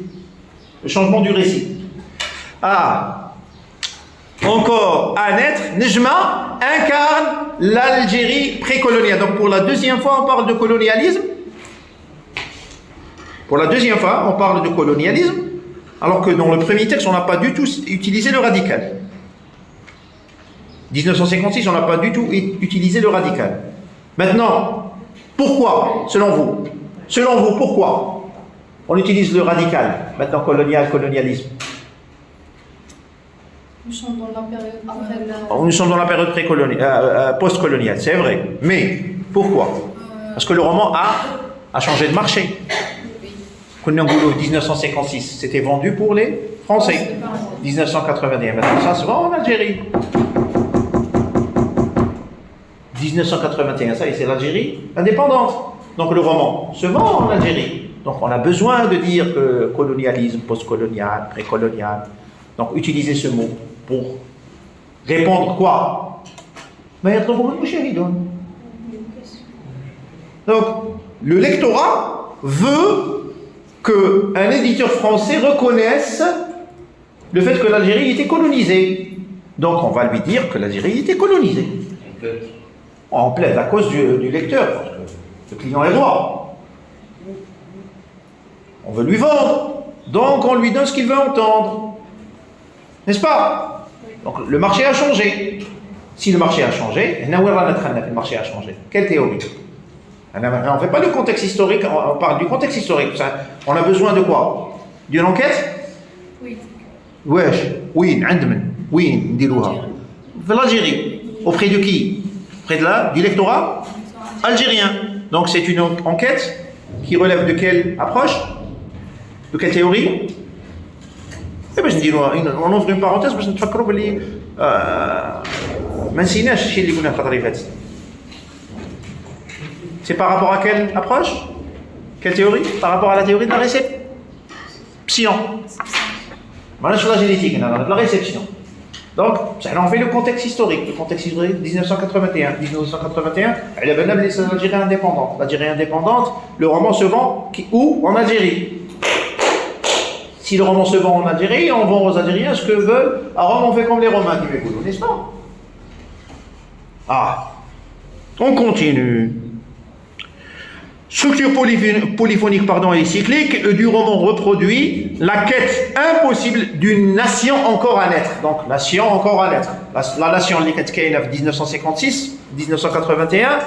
le changement du récit. Encore à naître, Nejma incarne l'Algérie précoloniale. Donc pour la deuxième fois, on parle de colonialisme. Alors que dans le premier texte, on n'a pas du tout utilisé le radical. 1956, on n'a pas du tout utilisé le radical. Maintenant, pourquoi, selon vous, pourquoi on utilise le radical, maintenant colonialisme? Nous sommes dans la période après la... Nous sommes dans la période post-coloniale, c'est vrai. Mais pourquoi? Parce que le roman a changé de marché. Kounangoulou, 1956, c'était vendu pour les Français. 1981, maintenant ça se vend en Algérie. 1981, ça y est, c'est l'Algérie indépendante. Donc le roman se vend en Algérie. Donc on a besoin de dire que colonialisme, post-colonial, précolonial. Donc utilisez ce mot pour répondre quoi? ما يطلبه المشاهدون. Donc, le lectorat veut qu'un éditeur français reconnaisse le fait que l'Algérie était colonisée. Donc, on va lui dire que l'Algérie était colonisée. On plaide à cause du lecteur, parce que le client est roi. On veut lui vendre, donc on lui donne ce qu'il veut entendre. N'est-ce pas? Donc, le marché a changé. Si le marché a changé, le marché a changé. Quelle théorie? On ne fait pas le contexte historique, on parle du contexte historique. On a besoin de quoi? D'une enquête? Oui. Wesh, oui, oui, l'Algérie. Auprès de qui? Auprès du lectorat algérien. Donc c'est une enquête qui relève de quelle approche? De quelle théorie? Eh bien, je dis, on ouvre une parenthèse parce que nous تفكروا باللي ما نسيناش الشيء اللي قلنا الفترة اللي فاتت. C'est par rapport à quelle approche? Quelle théorie? Par rapport à la théorie de la réception. Voilà sur la génétique, de la réception. Donc, on fait le contexte historique. Le contexte historique 1981. 1981, elle a bien les Algériens indépendants. L'Algérie indépendante, le roman se vend où? En Algérie. Si le roman se vend en Algérie, on vend aux Algériens ce que veulent. À Rome, on fait comme les Romains du Mégoulou, n'est-ce pas? Ah, on continue. Structure polyphonique et cyclique du roman reproduit la quête impossible d'une nation encore à naître. Donc, nation encore à naître. La nation de 1956, 1981,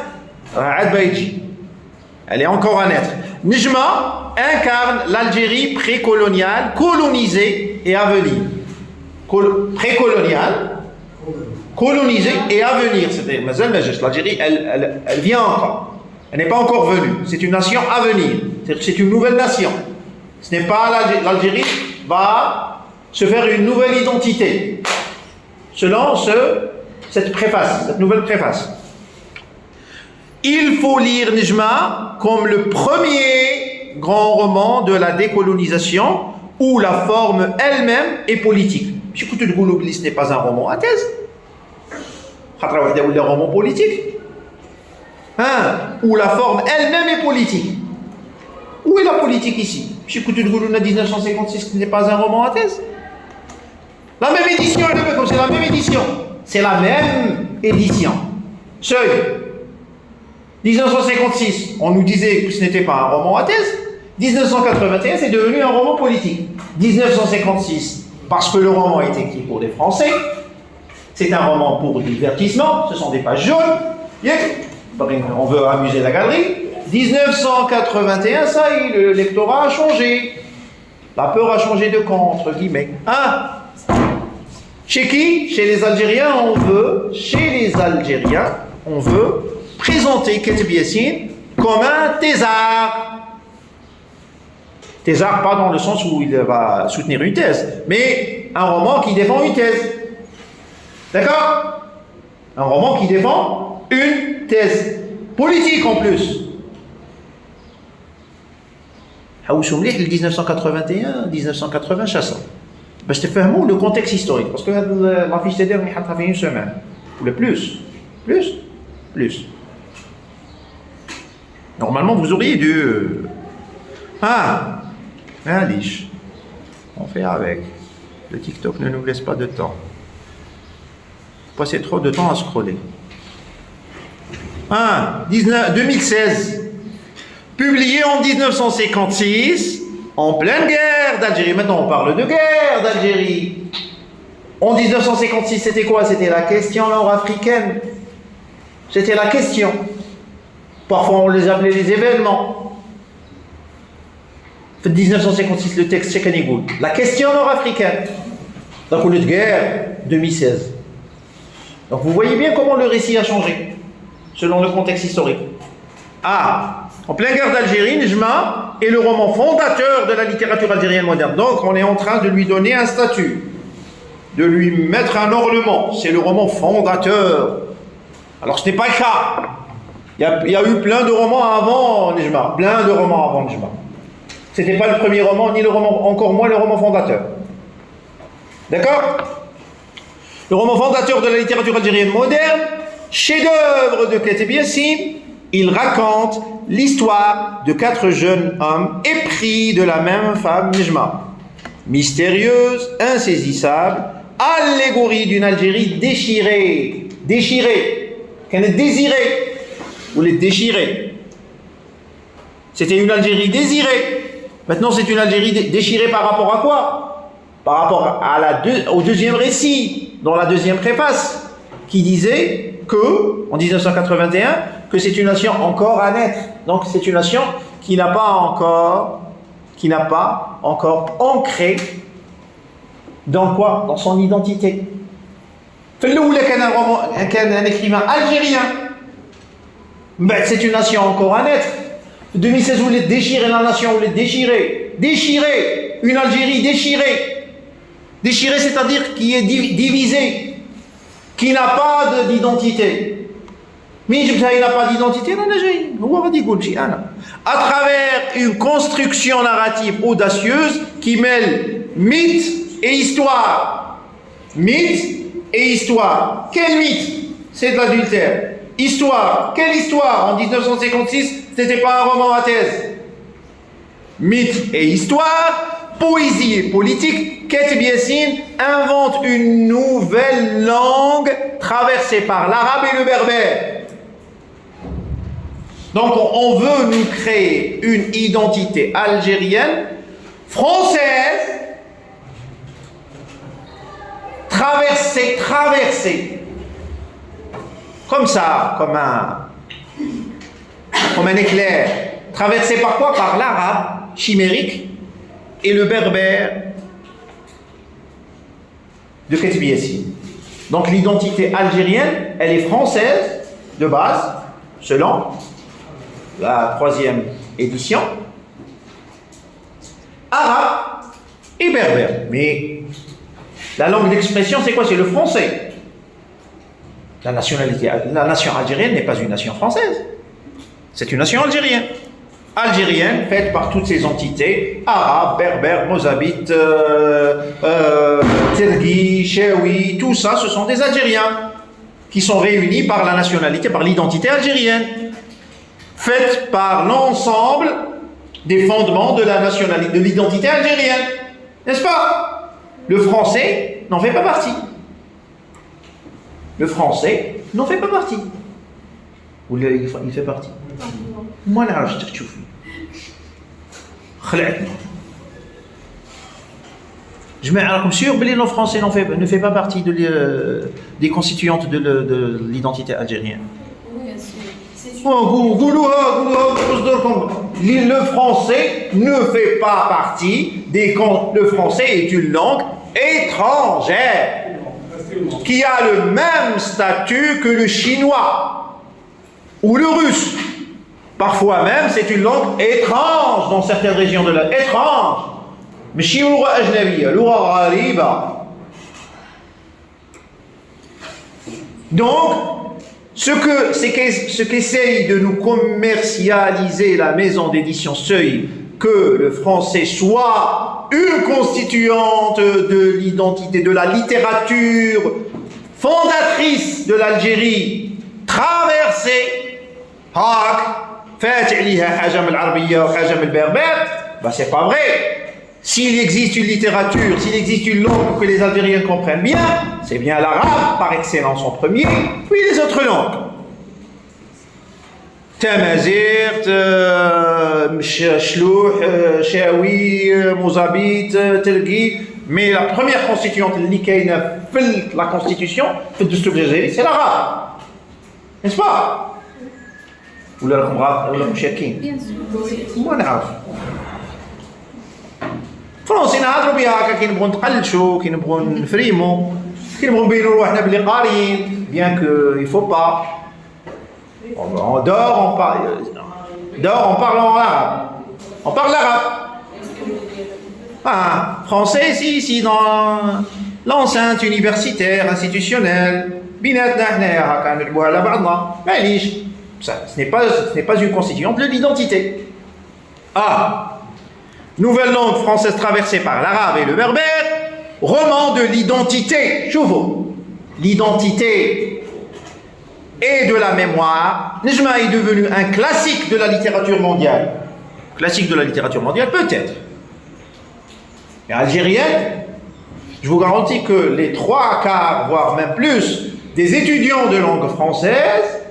elle est encore à naître. Nejma incarne l'Algérie précoloniale, colonisée et à venir. Précoloniale, colonisée et à venir. C'est-à-dire, l'Algérie, elle vient encore. Elle n'est pas encore venue. C'est une nation à venir. C'est une nouvelle nation. Ce n'est pas l'Algérie va se faire une nouvelle identité selon cette préface, cette nouvelle préface. Il faut lire Nejma comme le premier grand roman de la décolonisation où la forme elle-même est politique. Je peux te dire que ce n'est pas un roman à thèse. C'est un roman politique. Où la forme elle-même est politique. Où est la politique ici? Je peux te dire que 1956 n'est pas un roman à thèse. La même édition, c'est la même édition. C'est la même édition. Seuil. 1956, on nous disait que ce n'était pas un roman à thèse. 1981, c'est devenu un roman politique. 1956, parce que le roman est écrit pour les Français, c'est un roman pour divertissement, ce sont des pages jaunes. On veut amuser la galerie. 1981, ça y est, le lectorat a changé. La peur a changé de camp, entre guillemets. Chez qui? Chez les Algériens, on veut présenter Keteb Yassine comme un thésard. Thésard, pas dans le sens où il va soutenir une thèse, mais un roman qui défend une thèse. D'accord? Un roman qui défend une thèse. Politique en plus. حوشوا مليح ل 1981 1980 chassant. باش تفهموا le contexte historique parce que la fiche TDR on حطها في une semaine ou le plus. Normalement vous auriez dû liche. On fait avec. Le TikTok ne nous laisse pas de temps. Passez trop de temps à scroller. 2016. Publié en 1956, en pleine guerre d'Algérie. Maintenant, on parle de guerre d'Algérie. En 1956, c'était quoi? C'était la question nord-africaine. C'était la question. Parfois, on les appelait les événements. En 1956, le texte, c'est Kanigoul. La question nord-africaine. Donc, au lieu de guerre, 2016. Donc, vous voyez bien comment le récit a changé, selon le contexte historique. En pleine guerre d'Algérie, Nejma est le roman fondateur de la littérature algérienne moderne. Donc, on est en train de lui donner un statut, de lui mettre un ornement. C'est le roman fondateur. Alors, ce n'est pas le cas. Il y a eu plein de romans avant Nejma. Plein de romans avant Nejma. Ce n'était pas le premier roman, ni le roman, encore moins le roman fondateur. D'accord? Le roman fondateur de la littérature algérienne moderne, chef-d'œuvre de Katib Yassin, il raconte l'histoire de 4 jeunes hommes épris de la même femme Nejma. Mystérieuse, insaisissable, allégorie d'une Algérie déchirée. Déchirée. Qu'elle est désirée. Ou les déchirée. C'était une Algérie désirée. Maintenant, c'est une Algérie déchirée par rapport à quoi? Par rapport à au deuxième récit, dans la deuxième préface, qui disait que, en 1981, que c'est une nation encore à naître. Donc, c'est une nation qui n'a pas encore ancré dans quoi? Dans son identité. Un écrivain algérien. Ben, c'est une nation encore à naître. 2016, vous voulez déchirer la nation, vous voulez déchirer. Déchirer. Une Algérie déchirée. Déchirée, c'est-à-dire qui est divisée. Qui n'a pas d'identité. Mais il n'a pas d'identité, à travers une construction narrative audacieuse qui mêle mythe et histoire. Mythe et histoire. Quel mythe? C'est de l'adultère. Histoire. Quelle histoire? En 1956, ce n'était pas un roman à thèse. Mythe et histoire, poésie et politique. Katib Yassin invente une nouvelle langue traversée par l'arabe et le berbère. Donc on veut nous créer une identité algérienne, française, traversée, comme ça, comme un éclair, traversée par quoi? Par l'arabe chimérique et le berbère de Katib Yassin. Donc l'identité algérienne, elle est française de base, selon la 3e édition, arabe et berbère. Mais la langue d'expression, c'est quoi? C'est le français. La nation algérienne n'est pas une nation française. C'est une nation algérienne. Algérienne, faite par toutes ces entités, arabes, berbères, mozabites, tergis, chewi, tout ça, ce sont des Algériens qui sont réunis par la nationalité, par l'identité algérienne, faite par l'ensemble des fondements de la nationalité, de l'identité algérienne. N'est-ce pas? Le français n'en fait pas partie. Le français n'en fait pas partie. Ou il fait partie. Moi là, je te trouve. Je mets comme sûr que le français ne fait pas partie des constituantes de l'identité algérienne. Le français ne fait pas partie le français est une langue étrangère qui a le même statut que le chinois ou le russe. Parfois même, c'est une langue étrange dans certaines régions de la étrange. Mais si on donc, ce qu'essaye de nous commercialiser la maison d'édition Seuil, que le français soit une constituante de l'identité, de la littérature fondatrice de l'Algérie, traversée, c'est pas vrai. S'il existe une littérature, s'il existe une langue que les Algériens comprennent bien, c'est bien l'arabe par excellence en premier, puis les autres langues. Tamazirt, Shlouh, Chaoui, Mozabit, Telgui. Mais la première constituante, la constitution, c'est l'arabe. N'est-ce pas? Ou la mouchakin. Moi, فرنسي نهضروا بها هكا كي نبغوا نتقلشوا كي نبغوا نفريموا كي نبغوا نبينوا روحنا بلي قاريين bien que il faut pas on parle en arabe on parle l'arabe français ici dans l'enceinte universitaire institutionnelle بيناتنا حنايا هكا نلعبوا على بعضنا معليش ce n'est pas une constituante de l'identité. Nouvelle langue française traversée par l'arabe et le berbère, roman de l'identité. Chouveau. L'identité. et de la mémoire, Nejma est devenu un classique de la littérature mondiale. Classique de la littérature mondiale, peut-être. Et algérienne, je vous garantis que les 3/4, voire même plus, des étudiants de langue française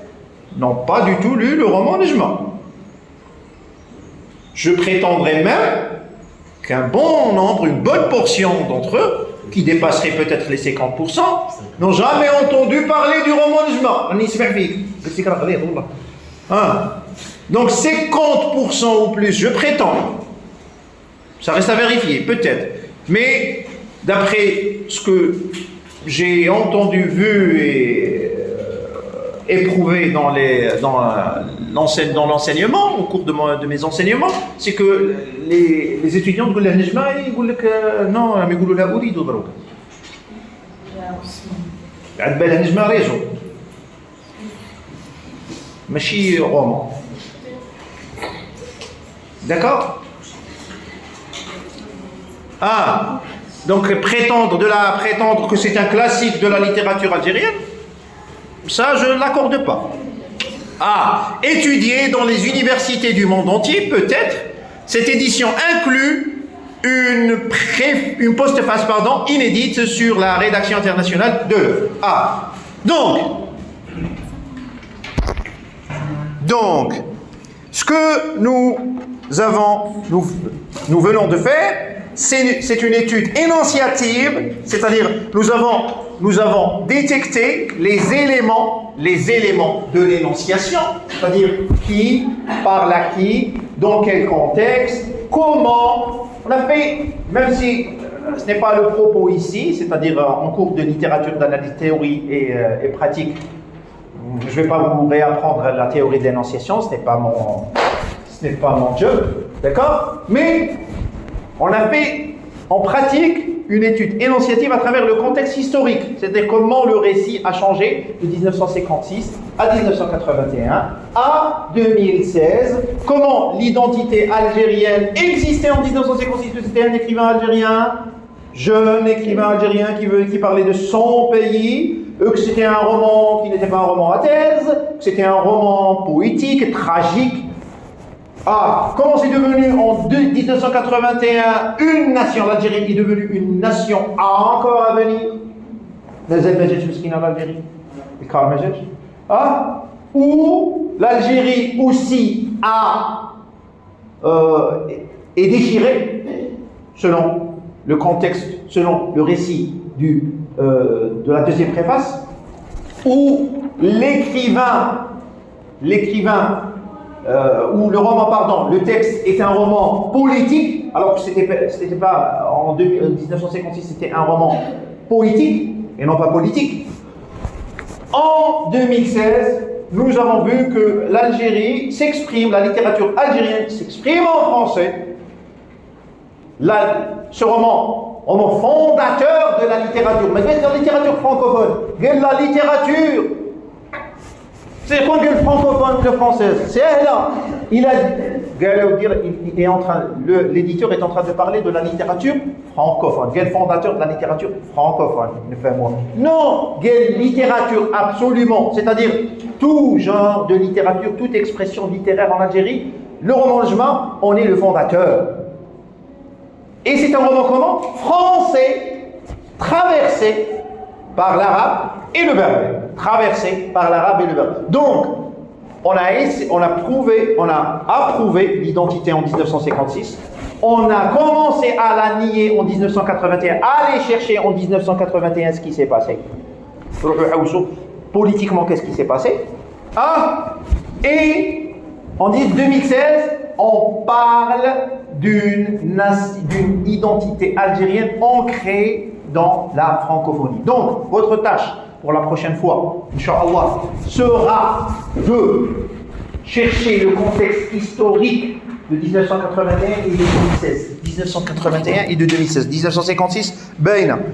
n'ont pas du tout lu le roman Nejma. Je prétendrais même qu'un bon nombre, une bonne portion d'entre eux, qui dépasserait peut-être les 50%, n'ont jamais entendu parler du roman Nejma. Donc 50% ou plus, je prétends. Ça reste à vérifier, peut-être. Mais d'après ce que j'ai entendu, vu et éprouvé dans l'enseignement, au cours de mes enseignements, c'est que les étudiants disent Nejma, ils disent non, mais ils disent la Ourido Barouk. Nejma raison. Machi roman. D'accord? Ah, donc prétendre que c'est un classique de la littérature algérienne, ça je ne l'accorde pas. Ah, étudier dans les universités du monde entier, peut-être, cette édition inclut une postface inédite sur la rédaction internationale de l'œuvre. Ah, donc, ce que nous venons de faire, c'est une étude énonciative, c'est-à-dire nous avons détecté les éléments de l'énonciation, c'est-à-dire qui parle à qui, dans quel contexte, comment. On a fait, même si ce n'est pas le propos ici, c'est-à-dire en cours de littérature d'analyse théorie et pratique, je ne vais pas vous réapprendre la théorie de l'énonciation, ce n'est pas mon job, d'accord? Mais on a fait en pratique une étude énonciative à travers le contexte historique, c'est-à-dire comment le récit a changé de 1956 à 1981 à 2016, comment l'identité algérienne existait en 1956, que c'était un écrivain algérien, jeune écrivain algérien qui parlait de son pays, que c'était un roman qui n'était pas un roman à thèse, que c'était un roman poétique, tragique. Ah, comment c'est devenu en 1981 une nation, l'Algérie est devenue une nation encore à venir. l'Algérie, où l'Algérie aussi est déchirée selon le contexte, selon le récit de la deuxième préface, où l'écrivain ou le roman, pardon, le texte est un roman politique, alors que c'était pas en 1956, c'était un roman poétique et non pas politique. En 2016, nous avons vu que l'Algérie s'exprime, la littérature algérienne s'exprime en français. Ce roman fondateur de la littérature, mais de la littérature francophone, de la littérature. C'est quoi que le francophone, le français? C'est là. L'éditeur est en train de parler de la littérature francophone. Quel fondateur de la littérature francophone? Non, quelle littérature absolument. C'est-à-dire tout genre de littérature, toute expression littéraire en Algérie. Le roman Nejma, on est le fondateur. Et c'est un roman comment? Français, traversé par l'arabe et le berbère. Traversé par l'arabe et le berbère. Donc, on a approuvé l'identité en 1956. On a commencé à la nier en 1981, à aller chercher en 1981 ce qui s'est passé. Politiquement, qu'est-ce qui s'est passé? Et en 2016, on parle d'une identité algérienne ancrée dans la francophonie. Donc, votre tâche pour la prochaine fois, Inch'Allah, sera de chercher le contexte historique de 1981 et de 2016. 1981 et de 2016. 1956,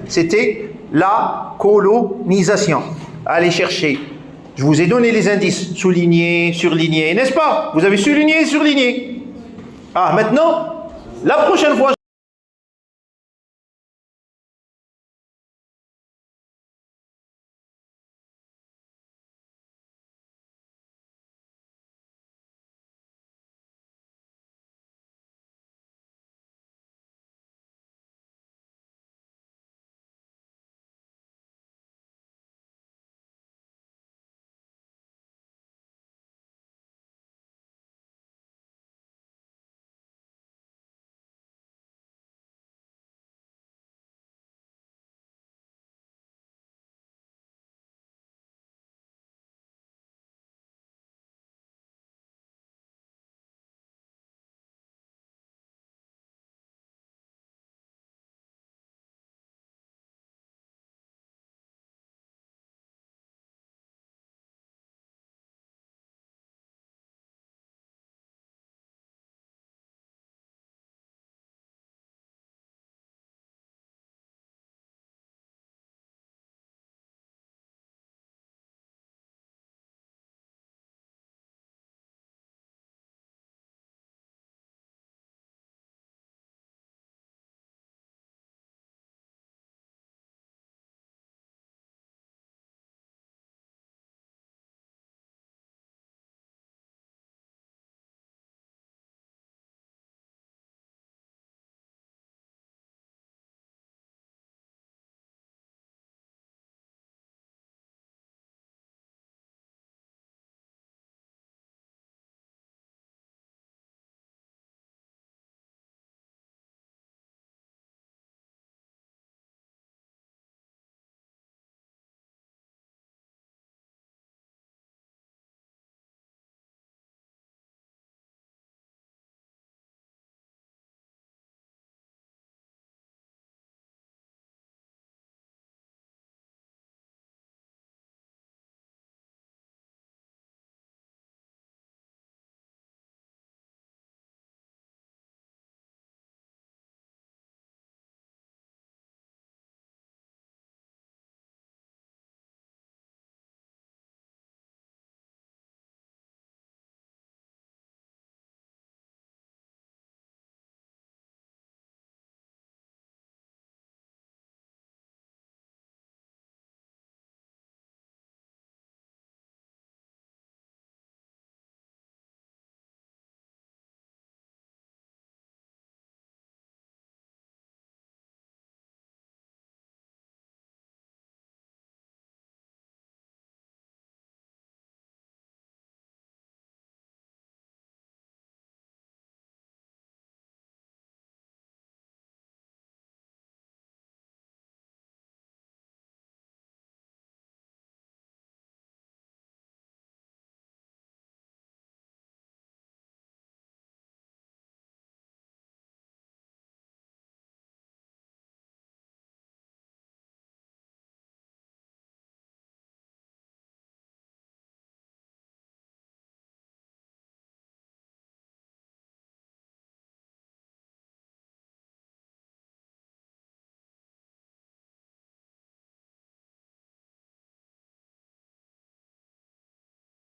c'était la colonisation. Allez chercher. Je vous ai donné les indices, soulignés, surlignés, n'est-ce pas? Vous avez souligné et surligné. Maintenant, la prochaine fois,